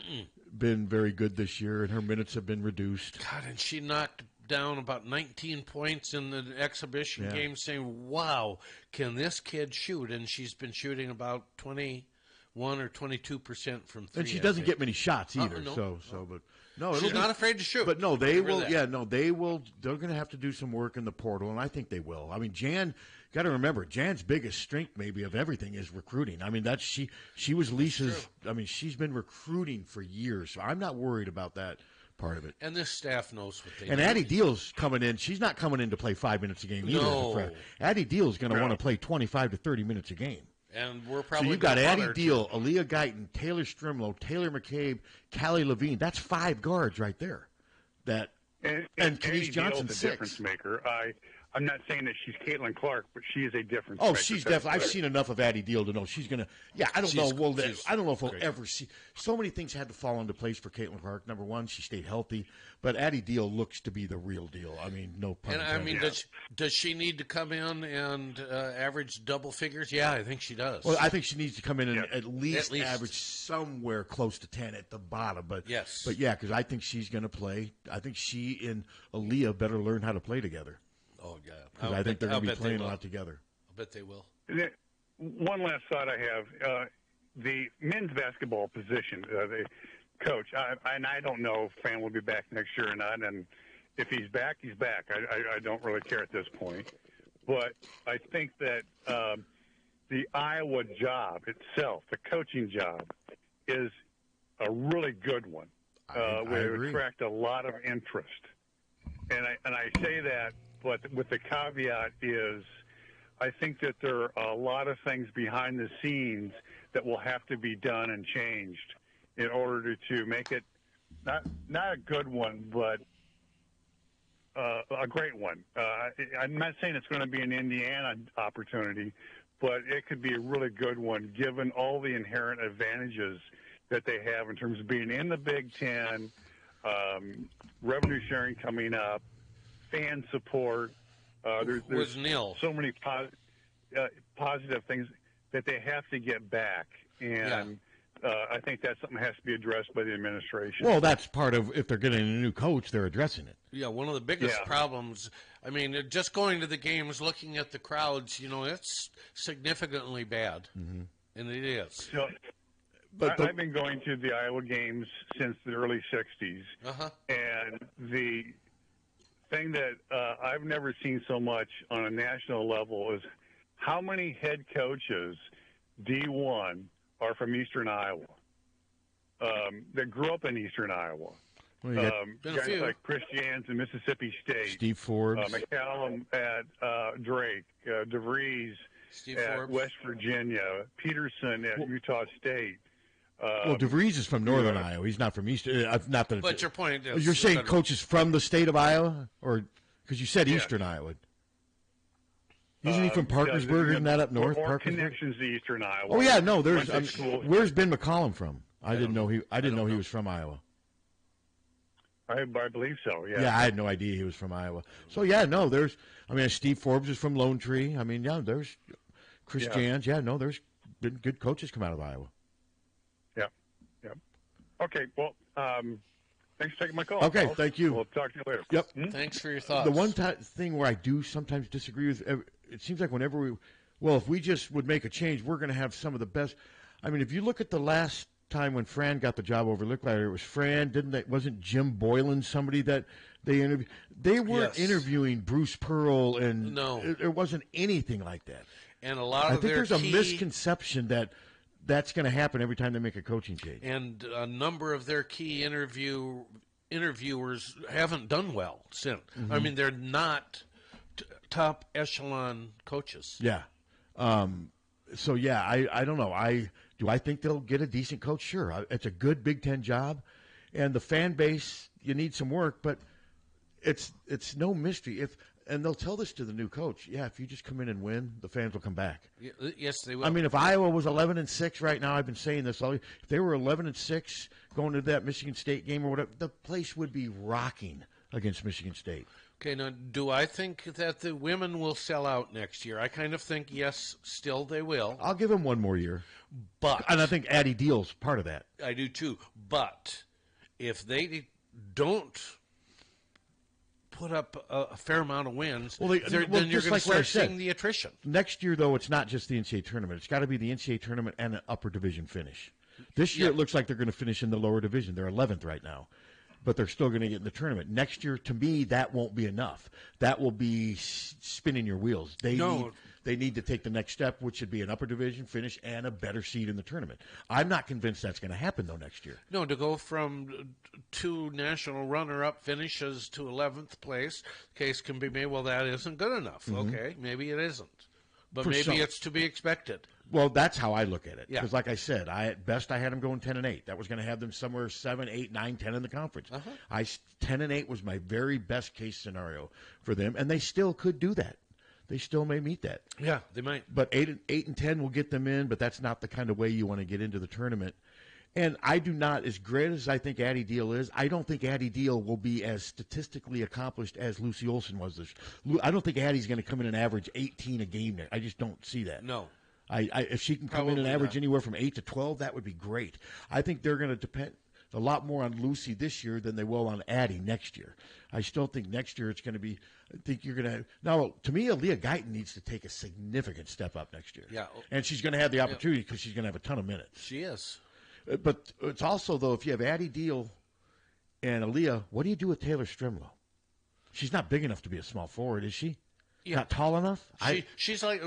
been very good this year, and her minutes have been reduced. God, and she knocked down about 19 points in the exhibition game, saying, "Wow, can this kid shoot?" And she's been shooting about 21 or 22% from three. And she doesn't get many shots either. But no, she's not afraid to shoot. But no, they will. Yeah, no, they will. They're going to have to do some work in the portal, and I think they will. I mean, Jan. Got to remember, Jan's biggest strength, maybe of everything, is recruiting. I mean, that's she was Lisa's. I mean, she's been recruiting for years, so I'm not worried about that part of it. And this staff knows what they do. And Addie Deal's coming in. She's not coming in to play 5 minutes a game either. No. Addie Deal's going to want to play 25 to 30 minutes a game. And we're probably so you've got Addie Deal, Aaliyah Guyton, Taylor Strimlow, Taylor McCabe, Callie Levine. That's 5 guards right there. And Kenise Johnson, 6. Difference maker. I'm not saying that she's Caitlin Clark, but she is a difference. Oh, maker. she's definitely. I've seen enough of Addie Deal to know she's going to. Yeah, I don't know. I don't know if we'll ever see. So many things had to fall into place for Caitlin Clark. Number one, she stayed healthy, but Addie Deal looks to be the real deal. I mean, no pun intended. And I mean, does she need to come in and average double figures? Yeah, I think she does. Well, I think she needs to come in and at least average somewhere close to 10 at the bottom. But yeah, because I think she's going to play. I think she and Aaliyah better learn how to play together. Oh, yeah. Because I think they're going to be playing a lot together. I bet they will. One last thought I have. The men's basketball position, the coach, and I don't know if Fan will be back next year or not, and if he's back, he's back. I don't really care at this point. But I think that the Iowa job itself, the coaching job, is a really good one. Where it would attract a lot of interest. And I say that, but with the caveat is I think that there are a lot of things behind the scenes that will have to be done and changed in order to make it not a good one, but a great one. I'm not saying it's going to be an Indiana opportunity, but it could be a really good one given all the inherent advantages that they have in terms of being in the Big Ten, revenue sharing coming up, fan support. There's so many positive things that they have to get back, and I think that's something that has to be addressed by the administration. Well, that's part of, if they're getting a new coach, they're addressing it. Yeah, one of the biggest problems, I mean, just going to the games, looking at the crowds, it's significantly bad, and it is. So, I've been going to the Iowa games since the early 60s, and the thing that I've never seen so much on a national level is how many head coaches, D1, are from Eastern Iowa, that grew up in Eastern Iowa. Well, guys like Chris Jans in Mississippi State, Steve Forbes, McCallum at Drake, DeVries at West Virginia, Peterson at Utah State. Well, DeVries is from Northern Iowa. He's not from Eastern. Not that. But your point is, you're saying coaches from the state of Iowa, or because you said Eastern Iowa. Isn't he from Parkersburg? Isn't that up north? Or connections to Eastern Iowa. Oh yeah, no. There's. Where's Ben McCollum from? I didn't know he was from Iowa. I believe so. Yeah. Yeah, I had no idea he was from Iowa. So yeah, no. There's. I mean, Steve Forbes is from Lone Tree. I mean, yeah. There's Chris Jans. Yeah, no. There's been good coaches come out of Iowa. Yeah. Okay. Well, thanks for taking my call. Okay, Paul. thank you. We'll talk to you later. Yep. Thanks for your thoughts. The one thing where I do sometimes disagree with, it seems like whenever if we just would make a change, we're going to have some of the best. I mean, if you look at the last time when Fran got the job over Licklider, it was Fran. Wasn't Jim Boylan somebody that they interviewed? They weren't interviewing Bruce Pearl, and it wasn't anything like that. And a lot I of think their there's a misconception that that's going to happen every time they make a coaching change. And a number of their key interviewers haven't done well since. Mm-hmm. I mean, they're not top echelon coaches. Yeah. I don't know. Do I think they'll get a decent coach? Sure. It's a good Big Ten job, and the fan base, you need some work, but it's no mystery. And they'll tell this to the new coach. Yeah, if you just come in and win, the fans will come back. Yes, they will. I mean, if Iowa was 11-6 right now, I've been saying this all. If they were 11-6 going to that Michigan State game or whatever, the place would be rocking against Michigan State. Okay, now, do I think that the women will sell out next year? I kind of think, yes, still they will. I'll give them one more year. And I think Addie Deal's part of that. I do too. But if they don't put up a fair amount of wins, then you're going to start seeing the attrition. Next year, though, it's not just the NCAA tournament. It's got to be the NCAA tournament and an upper division finish. This year, it looks like they're going to finish in the lower division. They're 11th right now, but they're still going to get in the tournament. Next year, to me, that won't be enough. That will be spinning your wheels. They need to take the next step, which should be an upper division finish and a better seed in the tournament. I'm not convinced that's going to happen, though, next year. No, to go from 2 national runner-up finishes to 11th place, case can be made, well, that isn't good enough. Mm-hmm. Okay, maybe it isn't. But For maybe some. it's to be expected. Well, that's how I look at it. Yeah. Because, like I said, at best I had them going 10-8. That was going to have them somewhere 7, 8, 9, 10 in the conference. 10-8 was my very best case scenario for them, and they still could do that. They still may meet that. Yeah, they might. But 8 and 10 will get them in, but that's not the kind of way you want to get into the tournament. And I do not, as great as I think Addie Deal is, I don't think Addie Deal will be as statistically accomplished as Lucy Olson was. I don't think Addie's going to come in and average 18 a game. I just don't see that. No. If she can come in and average anywhere from 8 to 12, that would be great. I think they're going to depend a lot more on Lucy this year than they will on Addie next year. I still think next year it's going to be. I think you're going to now. To me, Aaliyah Guyton needs to take a significant step up next year. Yeah, and she's going to have the opportunity because she's going to have a ton of minutes. She is. But it's also though, if you have Addie Deal and Aaliyah, what do you do with Taylor Strimlow? She's not big enough to be a small forward, is she? Yeah. Not tall enough? She's like,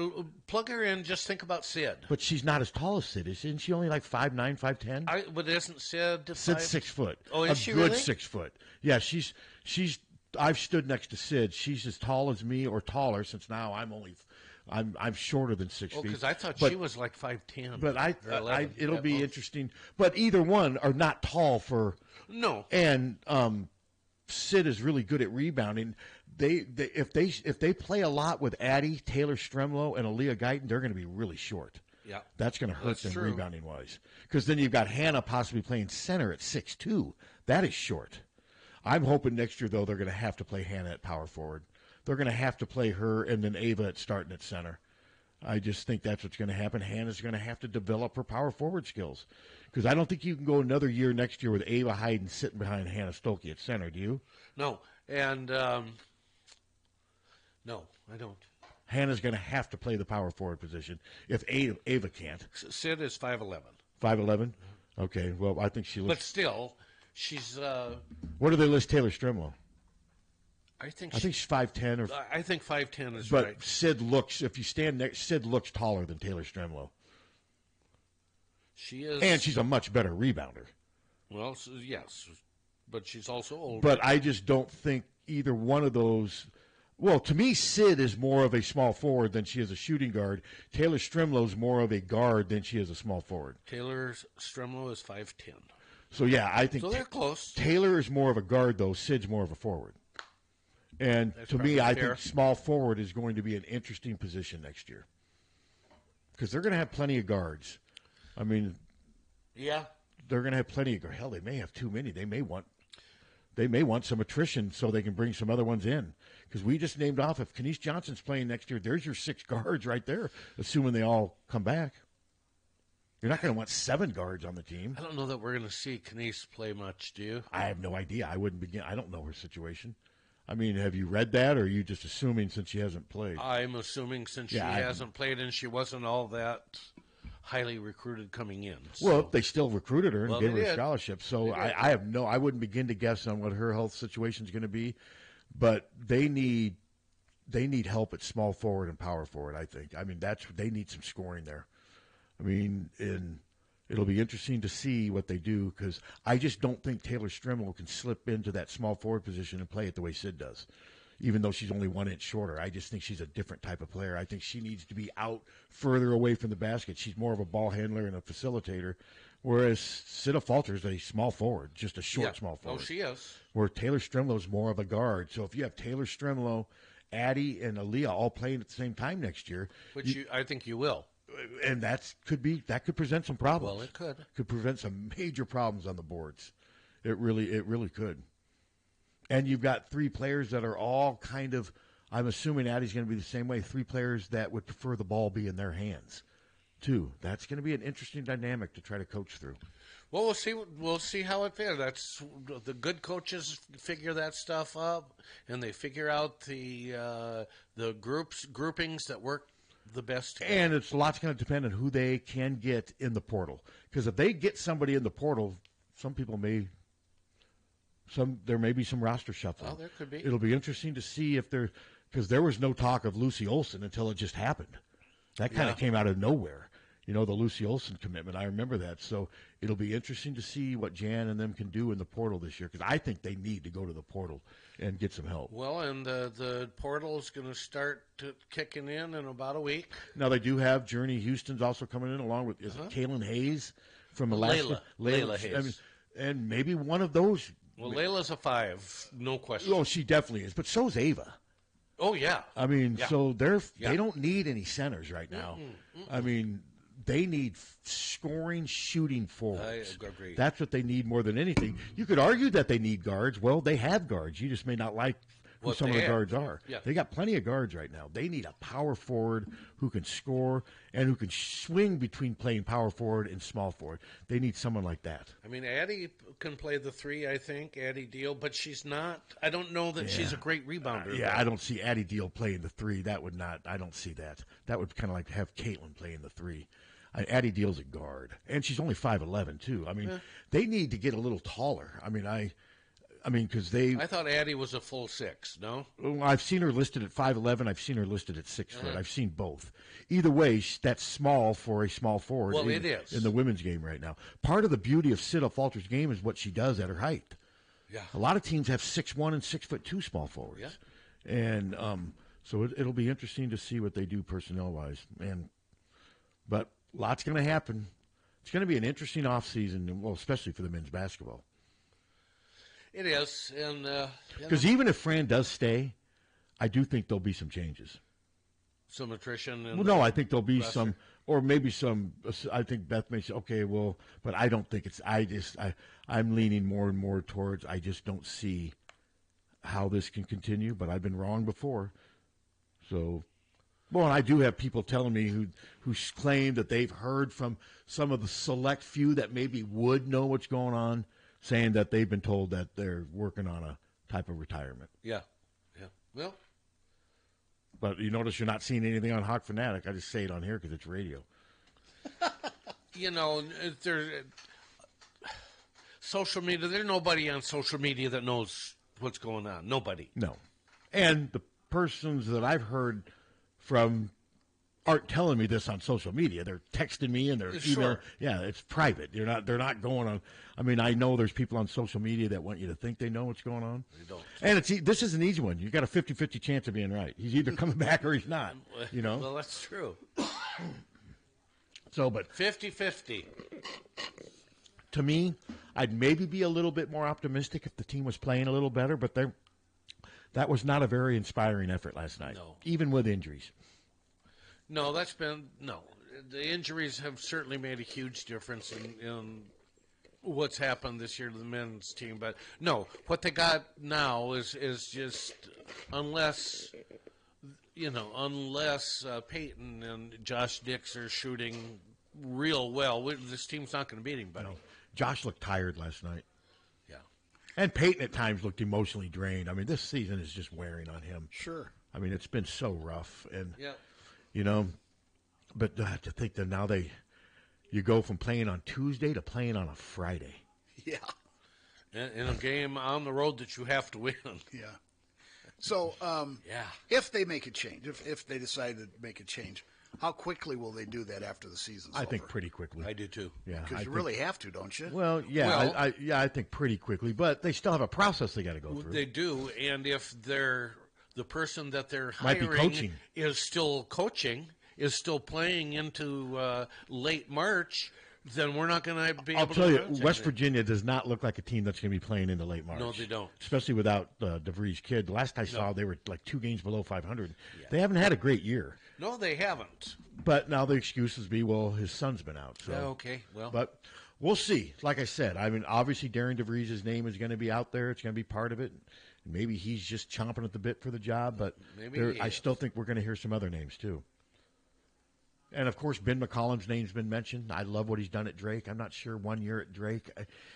plug her in, just think about Sid. But she's not as tall as Sid, isn't she? Only like 5'9", 5'10"? But isn't Sid Sid's 6 foot. Oh, is she really? A good really? 6 foot. Yeah, she's. I've stood next to Sid. She's as tall as me or taller. Since now I'm shorter than 6 feet. Because I thought she was like 5'10". But it'll be interesting. But either one are not tall for. No. And Sid is really good at rebounding. If they play a lot with Addie, Taylor Strimlow, and Aaliyah Guyton, they're going to be really short. Yeah, that's going to hurt them true. rebounding wise. Because then you've got Hannah possibly playing center at 6'2". That is short. I'm hoping next year though they're going to have to play Hannah at power forward. They're going to have to play her and then Ava at starting at center. I just think that's what's going to happen. Hannah's going to have to develop her power forward skills. Because I don't think you can go another year next year with Ava Hayden sitting behind Hannah Stolke at center. Do you? No, and no, I don't. Hannah's going to have to play the power forward position if Ava can't. Sid is 5'11". 5'11"? Okay, well, I think she looks... But still, she's... What do they list Taylor Strimlow? I think she's 5'10". Or... I think 5'10" is but right. But Sid looks, if you stand next, Sid looks taller than Taylor Strimlow. She is... And she's a much better rebounder. Well, yes, but she's also older. But I just don't think either one of those... Well, to me, Sid is more of a small forward than she is a shooting guard. Taylor Strimlow is more of a guard than she is a small forward. Taylor Strimlow is 5'10". So, yeah, I think... So they're close. Taylor is more of a guard, though. Sid's more of a forward. And That's to me, I fair. think small forward is going to be an interesting position next year. Because they're going to have plenty of guards. I mean... Yeah. They're going to have plenty of guards. Hell, they may have too many. They may want some attrition so they can bring some other ones in. Because we just named off, if Kenise Johnson's playing next year, there's your 6 guards right there, assuming they all come back. You're not going to want 7 guards on the team. I don't know that we're going to see Knies play much, do you? I have no idea. I don't know her situation. I mean, have you read that, or are you just assuming since she hasn't played? I'm assuming since she hasn't played and she wasn't all that highly recruited coming in. So. Well, they still recruited her and gave her a scholarship. So I wouldn't begin to guess on what her health situation is going to be, but they need help at small forward and power forward, I think. I mean, they need some scoring there. I mean, it'll be interesting to see what they do, because I just don't think Taylor Strimel can slip into that small forward position and play it the way Sid does, even though she's only 1 inch shorter. I just think she's a different type of player. I think she needs to be out further away from the basket. She's more of a ball handler and a facilitator, whereas Sid Falter is a small forward, just a short small forward. Oh, she is. Where Taylor Strimlow is more of a guard. So if you have Taylor Strimlow, Addie, and Aaliyah all playing at the same time next year, which I think you will. And that could present some problems. Well, it could prevent some major problems on the boards. It really could. And you've got 3 players that are all kind of, I'm assuming Addie's going to be the same way, 3 players that would prefer the ball be in their hands, too. That's going to be an interesting dynamic to try to coach through. Well, we'll see how it fares. That's the good coaches figure that stuff up, and they figure out the groupings that work the best. And it's a lot's going to depend on who they can get in the portal. Because if they get somebody in the portal, there may be some roster shuffling. Well, there could be. It'll be interesting to see because there was no talk of Lucy Olson until it just happened. That kind of came out of nowhere. The Lucy Olson commitment. I remember that. So it'll be interesting to see what Jan and them can do in the portal this year, because I think they need to go to the portal and get some help. Well, and the portal is going to start kicking in about a week. Now, they do have Journey Houston's also coming in, along with Kaylin Hayes from Alaska. Layla Hayes. I mean, and maybe one of those. Well, Layla's a 5, no question. Oh, she definitely is. But so's Ava. Oh, yeah. I mean, so they don't need any centers right now. I mean, they need scoring, shooting forwards. I agree. That's what they need more than anything. You could argue that they need guards. Well, they have guards. You just may not like who some of the guards are. Yeah. They got plenty of guards right now. They need a power forward who can score and who can swing between playing power forward and small forward. They need someone like that. I mean, Addie can play the 3, I think, Addie Deal, but she's not. I don't know that she's a great rebounder. I don't see Addie Deal playing the 3. I don't see that. That would kind of like to have Caitlin playing the 3. Addie Deal's a guard, and she's only 5'11", too. I mean, they need to get a little taller. I mean, because I thought Addie was a full 6. No, I've seen her listed at 5'11". I've seen her listed at 6 foot. I've seen both. Either way, that's small for a small forward. Well, it is in the women's game right now. Part of the beauty of Sid Falter's game is what she does at her height. Yeah, a lot of teams have 6'1" and 6'2" small forwards. Yeah, and so it'll be interesting to see what they do personnel wise. But lots going to happen. It's going to be an interesting offseason, well, especially for the men's basketball. It is, and because even if Fran does stay, I do think there'll be some changes. Some attrition. Well, no, I think there'll be some, or maybe some. I think Beth may say, okay, well, but I don't think it's. I'm leaning more and more towards. I just don't see how this can continue. But I've been wrong before, so. Well, and I do have people telling me who claim that they've heard from some of the select few that maybe would know what's going on, saying that they've been told that they're working on a type of retirement. Yeah. Well. But you notice you're not seeing anything on Hawkfanatic. I just say it on here because it's radio. Social media, there's nobody on social media that knows what's going on. Nobody. No. And the persons that I've heard from aren't telling me this on social media. They're texting me and they're emailing. Yeah, it's private. They're not going on. I mean, I know there's people on social media that want you to think they know what's going on. They don't. And this is an easy one. You got a 50-50 chance of being right. He's either coming back or he's not. Well, that's true. So, but 50-50. To me, I'd maybe be a little bit more optimistic if the team was playing a little better, but that was not a very inspiring effort last night, even with injuries. No, the injuries have certainly made a huge difference in what's happened this year to the men's team. But no, what they got now is just unless Peyton and Josh Dix are shooting real well. This team's not going to beat anybody. No. Josh looked tired last night. Yeah. And Peyton at times looked emotionally drained. I mean, this season is just wearing on him. Sure. I mean, it's been so rough. And, Yeah. you know, but to think that now you go from playing on Tuesday to playing on a Friday. Yeah. In a game on the road that you have to win. Yeah. So, yeah. If they make a change, if they decide to make a change, how quickly will they do that after the season's over? I think pretty quickly. I do too. Yeah, because you really have to, don't you? Well, yeah, I think pretty quickly, but they still have a process they got to go through. They do, and if the person that they're Might be hiring coaching. is still coaching, is still playing into late March, then we're not going to be able to. I'll tell you, contact West them. Virginia does not look like a team that's going to be playing into late March. No, they don't. Especially without DeVries' kid. The last I saw, they were like 2 games below 500. Yeah. They haven't had a great year. No, they haven't. But now the excuses be, well, his son's been out. So. Yeah, okay, well. But we'll see. Like I said, I mean, obviously Darren DeVries' name is going to be out there. It's going to be part of it. Maybe he's just chomping at the bit for the job, but I still think we're going to hear some other names too. And, of course, Ben McCollum's name's been mentioned. I love what he's done at Drake. I'm not sure 1 year at Drake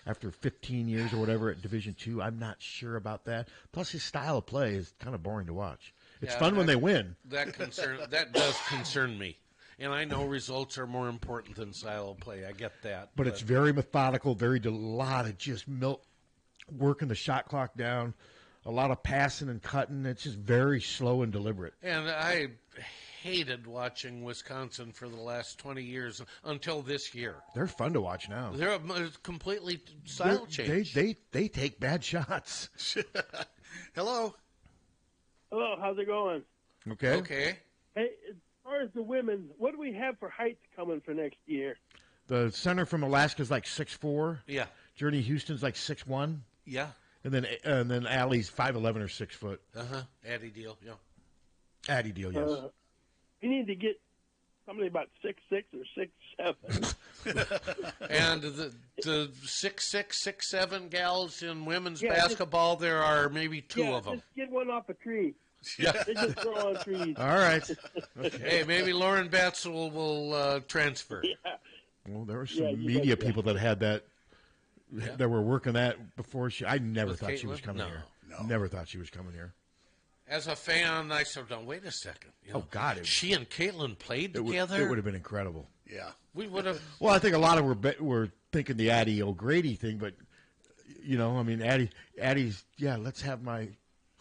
after 15 years or whatever at Division II. I'm not sure about that. Plus, his style of play is kind of boring to watch. It's fun when they win. That does concern me. And I know results are more important than style of play. I get that. But it's very methodical, a lot of just working the shot clock down, a lot of passing and cutting. It's just very slow and deliberate. And I hated watching Wisconsin for the last 20 years until this year. They're fun to watch now. They're completely style change. They take bad shots. Hello. Hello, how's it going? Okay. Hey, as far as the women, what do we have for heights coming for next year? The center from Alaska's like 6'4". Yeah. Journey Houston's like 6'1". Yeah. And then Allie's 5'11" or 6 foot. Addie Deal, yeah. Addie Deal, yes. We need to get somebody about 6'6" or 6'7". And the 6'6", 6'7" gals in women's basketball, there are maybe two of them. Just get one off a tree. Yeah. They just grow on trees. All right. Okay. Hey, maybe Lauren Betts will transfer. Yeah. Well, there were some media people that had that, that were working that before I never With thought Caitlin? she was coming here. No. Never thought she was coming here. As a fan, I said, "No, wait a second. Oh God! She and Caitlin played together. It would have been incredible. Yeah, we would have. Well, I think a lot of were thinking the Addie O'Grady thing, but I mean, Addie's. Yeah, let's have my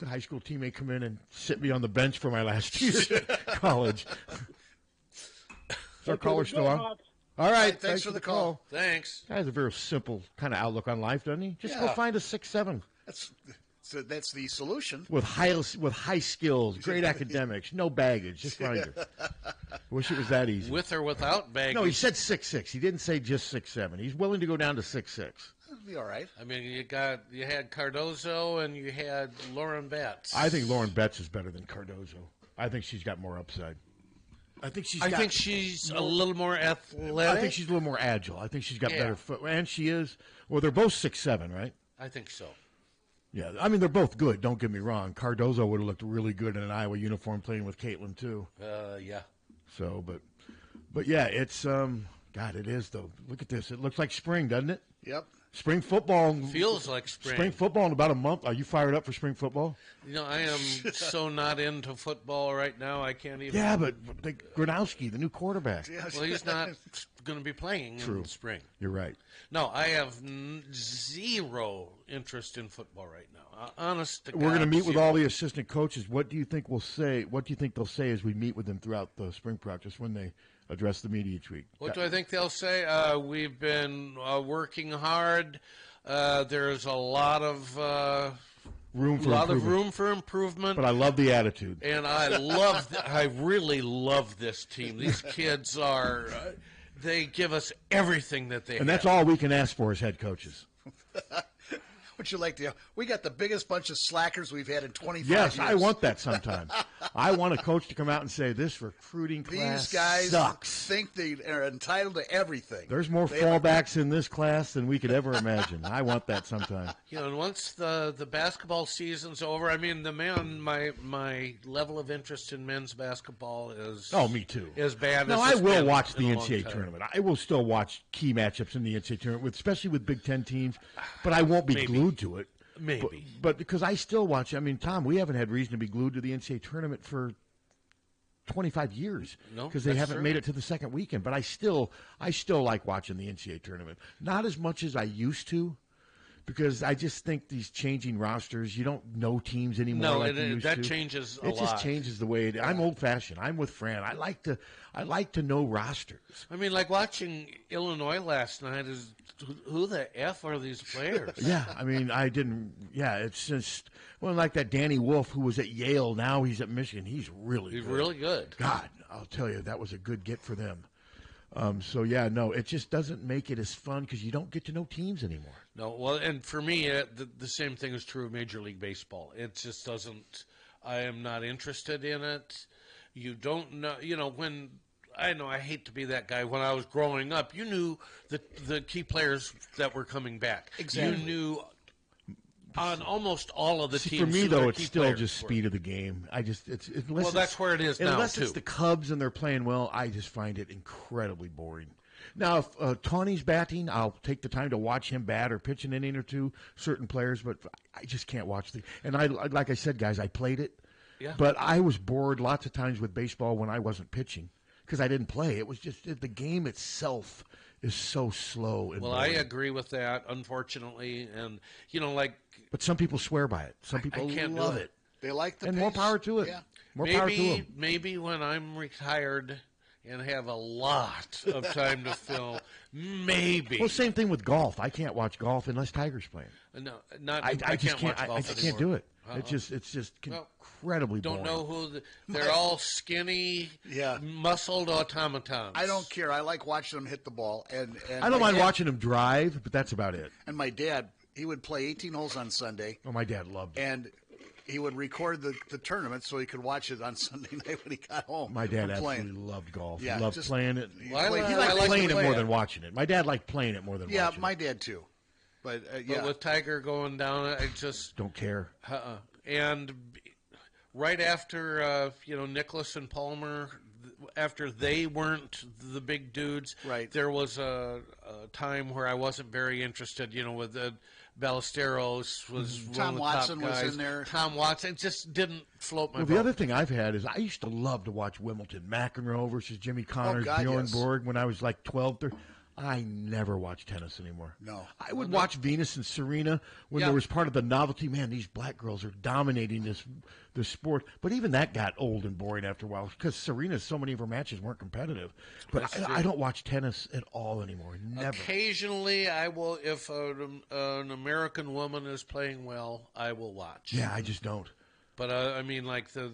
high school teammate come in and sit me on the bench for my last year at college. Is our caller still on? All right, thanks for the call. Thanks. He has a very simple kind of outlook on life, doesn't he? Just go find a 6'7". That's the solution. With high skills, great academics, no baggage. Just find her. Wish it was that easy. With or without baggage. No, he said 6'6". He didn't say just 6'7". He's willing to go down to 6'6". That'll be all right. I mean, you had Cardozo and you had Lauren Betts. I think Lauren Betts is better than Cardozo. I think she's got more upside. I think she's a little more athletic. I think she's a little more agile. I think she's got better foot. And she is. Well, they're both 6'7", right? I think so. Yeah, I mean, they're both good. Don't get me wrong. Cardozo would have looked really good in an Iowa uniform playing with Caitlin, too. Yeah. So, but yeah, it's, God, it is, though. Look at this. It looks like spring, doesn't it? Yep. Spring football. Feels like spring. Spring football in about a month. Are you fired up for spring football? I am so not into football right now, I can't even. Yeah, but Gronowski, the new quarterback. Well, he's not going to be playing in spring. You're right. No, I have zero interest in football right now. Honest to God. We're going to meet with all the assistant coaches. What do you think we'll say? What do you think they'll say as we meet with them throughout the spring practice when they address the media each week? What do I think they'll say? We've been working hard. There's a lot of room for improvement. But I love the attitude. And I really love this team. These kids are. They give us everything that they have. And that's all we can ask for as head coaches. would you like to? We got the biggest bunch of slackers we've had in 25 Yes, years. I want that sometime. I want a coach to come out and say, this recruiting class These guys sucks. think they are entitled to everything. There's more fallbacks in this class than we could ever imagine. I want that sometime. You know, and once the basketball season's over, I mean, my level of interest in men's basketball is Me too. As bad No, as I it's will been watch in the a long NCAA time. tournament. I will still watch key matchups in the NCAA tournament, especially with Big Ten teams, but I won't be glued to it. Maybe. But because I still watch, I mean, Tom, we haven't had reason to be glued to the NCAA tournament for 25 years No, because they that's haven't true. made it to the second weekend. But I still like watching the NCAA tournament. Not as much as I used to, because I just think these changing rosters, you don't know teams anymore. No, like you used that to. changes a It just lot. changes the way I'm old fashioned. I'm with Fran. I like to know rosters. I mean, like watching Illinois last night is who the F are these players? Yeah, I mean, I didn't. Yeah, it's just like that Danny Wolf who was at Yale. Now he's at Michigan. He's really good. God, I'll tell you, that was a good get for them. So yeah, no, it just doesn't make it as fun because you don't get to know teams anymore. No, well, and for me, the same thing is true of Major League Baseball. It just doesn't. I am not interested in it. You don't know. You know when. I know I hate to be that guy. When I was growing up, you knew the key players that were coming back. Exactly. You knew on almost all of the teams. For me, who though, their it's key still players just were. speed of the game. Well, that's where it is now, unless it's too. the Cubs and they're playing well, I just find it incredibly boring. Now, if Tawny's batting, I'll take the time to watch him bat or pitch an inning or two, certain players, but I just can't watch and like I said, guys, I played it, but I was bored lots of times with baseball when I wasn't pitching because I didn't play. It was just the game itself is so slow. And Well, I boring. agree with that, unfortunately, and But some people swear by it. Some people can't do love it. it. They like the and pace. more power to it. Yeah. More power to them. Maybe when I'm retired and have a lot of time to fill, maybe. Well, same thing with golf. I can't watch golf unless Tiger's playing. No, not. I can't just can't. watch golf I just anymore. can't do it. Uh-uh. It's just incredibly Don't boring. know who they're all skinny, muscled automatons. I don't care. I like watching them hit the ball. And I don't my mind dad- watching him drive, but that's about it. And my dad, he would play 18 holes on Sunday. Oh, my dad loved it. And he would record the tournament so he could watch it on Sunday night when he got home. My dad from playing. absolutely loved golf. Yeah, he loved just- playing it. Well, I like- he I liked like playing to it play more it. than watching it. My dad liked playing it more than watching My dad too. But But with Tiger going down, I just it. Don't care. And right after Nicklaus and Palmer, after they weren't the big dudes, right? There was a time where I wasn't very interested. With the Ballesteros was Tom one of the Watson top was guys. in there. Tom Watson just didn't float my Well, boat. the other thing I've had is I used to love to watch Wimbledon. McEnroe versus Jimmy Connors, God, Bjorn yes. Borg when I was like 12, 13. I never watch tennis anymore. No. I would watch Venus and Serena when Yeah. there was part of the novelty. Man, these black girls are dominating this sport. But even that got old and boring after a while because Serena's so many of her matches weren't competitive. But That's true. I don't watch tennis at all anymore. Never. Occasionally, I will. If an American woman is playing well, I will watch. Yeah, I just don't. But I mean, like the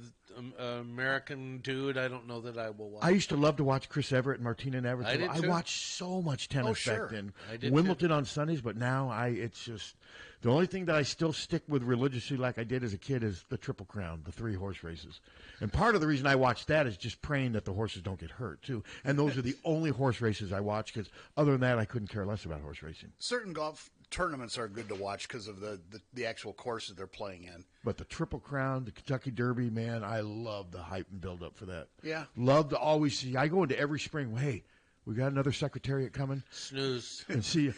American dude, I don't know that I will watch. I used to love to watch Chris Everett and Martina Navratilova. I did too. watched so much tennis sure. back then. I did Wimbledon on Sundays, but now it's just the only thing that I still stick with religiously, like I did as a kid, is the Triple Crown, the 3 horse races. And part of the reason I watch that is just praying that the horses don't get hurt too. And those are the only horse races I watch because other than that, I couldn't care less about horse racing. Certain golf tournaments are good to watch because of the actual courses they're playing in. But the Triple Crown, the Kentucky Derby, man, I love the hype and build up for that. Yeah. Love to always see. I go into every spring. Hey, we got another Secretariat coming. Snooze. And see,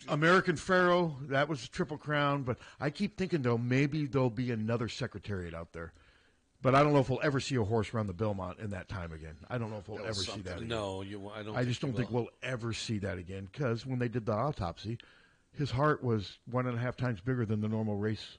American Pharaoh, that was the Triple Crown. But I keep thinking, though, maybe there'll be another Secretariat out there. But I don't know if we'll ever see a horse run the Belmont in that time again. I don't know if we'll ever see that again. No, I don't. I just don't think we'll ever see that again because when they did the autopsy, his heart was 1.5 times bigger than the normal race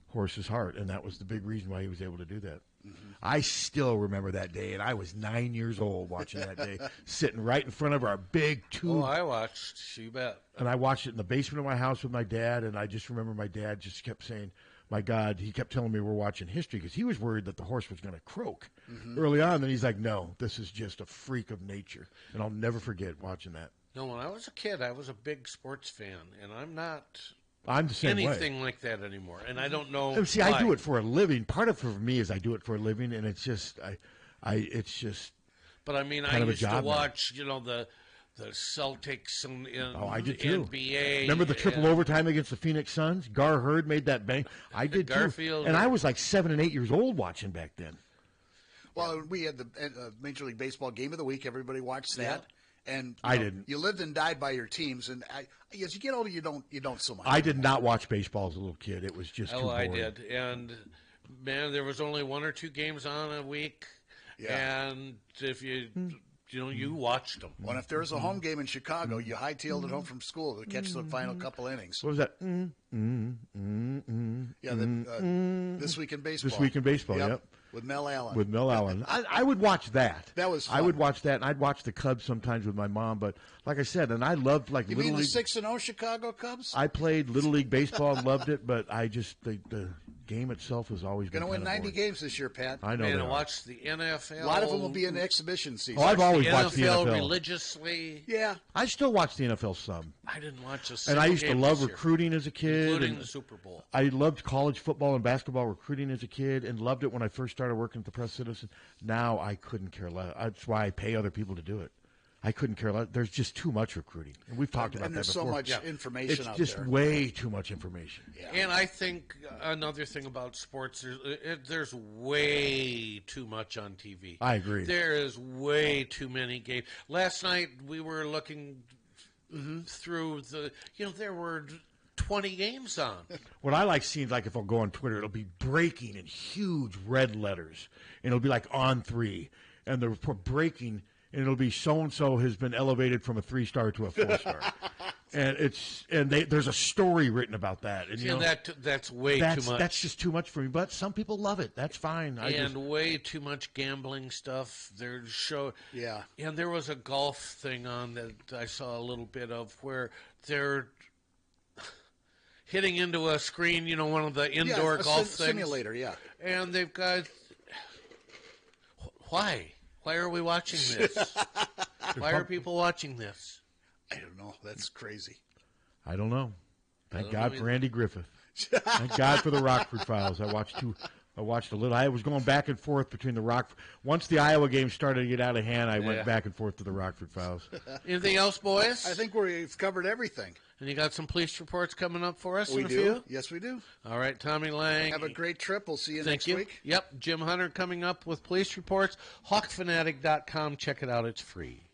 horse's heart, and that was the big reason why he was able to do that. Mm-hmm. I still remember that day, and I was 9 years old watching that day, sitting right in front of our big tube. Oh, I watched. You bet. And I watched it in the basement of my house with my dad, and I just remember my dad just kept saying, my God, he kept telling me we're watching history because he was worried that the horse was going to croak early on. Then he's like, no, this is just a freak of nature. And I'll never forget watching that. No, when I was a kid, I was a big sports fan, and I'm not I'm the same way. anything like that anymore, and I don't know. See, why. I do it for a living. Part of it for me is I do it for a living, and it's just it's just. But I mean, I used to watch, the Celtics in I did too. NBA. Remember the triple overtime against the Phoenix Suns? Gar Hurd made that bang. I did Garfield, too. And I was like 7 and 8 years old watching back then. Well, we had the Major League Baseball Game of the Week. Everybody watched that. And I didn't. You lived and died by your teams, and as you get older, you don't so much. I did not watch baseball as a little kid. It was just too boring. I did, and man, there was only 1 or 2 games on a week, and if you you watched them. Well, if there was a home game in Chicago, you hightailed it home from school to catch the final couple innings. What was that? This Week in Baseball. This Week in Baseball. Yep. With Mel Allen. With Mel Allen. I would watch that. That was fun. I would watch that, and I'd watch the Cubs sometimes with my mom. But like I said, and I loved You Little mean the League. 6-0 Chicago Cubs? I played Little League Baseball and loved it, but I just the game itself has always been going to win 90 boring. games this year, Pat. I know. And watch the NFL. A lot of them will be in the exhibition season. Oh, I've always watched the NFL religiously. Yeah, I still watch the NFL some. I didn't watch a And single I used to game love this year, recruiting as a kid, including and the Super Bowl. I loved college football and basketball recruiting as a kid, and loved it when I first started working at the Press Citizen. Now I couldn't care less. That's why I pay other people to do it. I couldn't care less. There's just too much recruiting, and we've talked about that before. And there's so much information out there. It's just way too much information. Yeah. And I think another thing about sports, there's way too much on TV. I agree. There is way too many games. Last night we were looking through there were 20 games on. What I like seeing, like if I'll go on Twitter, it'll be breaking in huge red letters, and it'll be like on 3, and the report breaking. And it'll be so-and-so has been elevated from a 3-star to a 4-star. And there's a story written about that. And that's way too much. That's just too much for me. But some people love it. That's fine. Way too much gambling stuff. Yeah. And there was a golf thing on that I saw a little bit of where they're hitting into a screen, one of the indoor golf things. Simulator, yeah. And they've got... Why? Why are we watching this? Why are people watching this? I don't know. That's crazy. I don't know. Thank God for Andy Griffith. Thank God for the Rockford Files. I watched a little. I was going back and forth between the Rockford. Once the Iowa game started to get out of hand, I went back and forth to the Rockford Files. Anything else, boys? I think we've covered everything. And you got some police reports coming up for us? We do. Yes, we do. All right, Tommy Lang. Have a great trip. We'll see you next week. Yep, Jim Hunter coming up with police reports. Hawkfanatic.com. Check it out. It's free.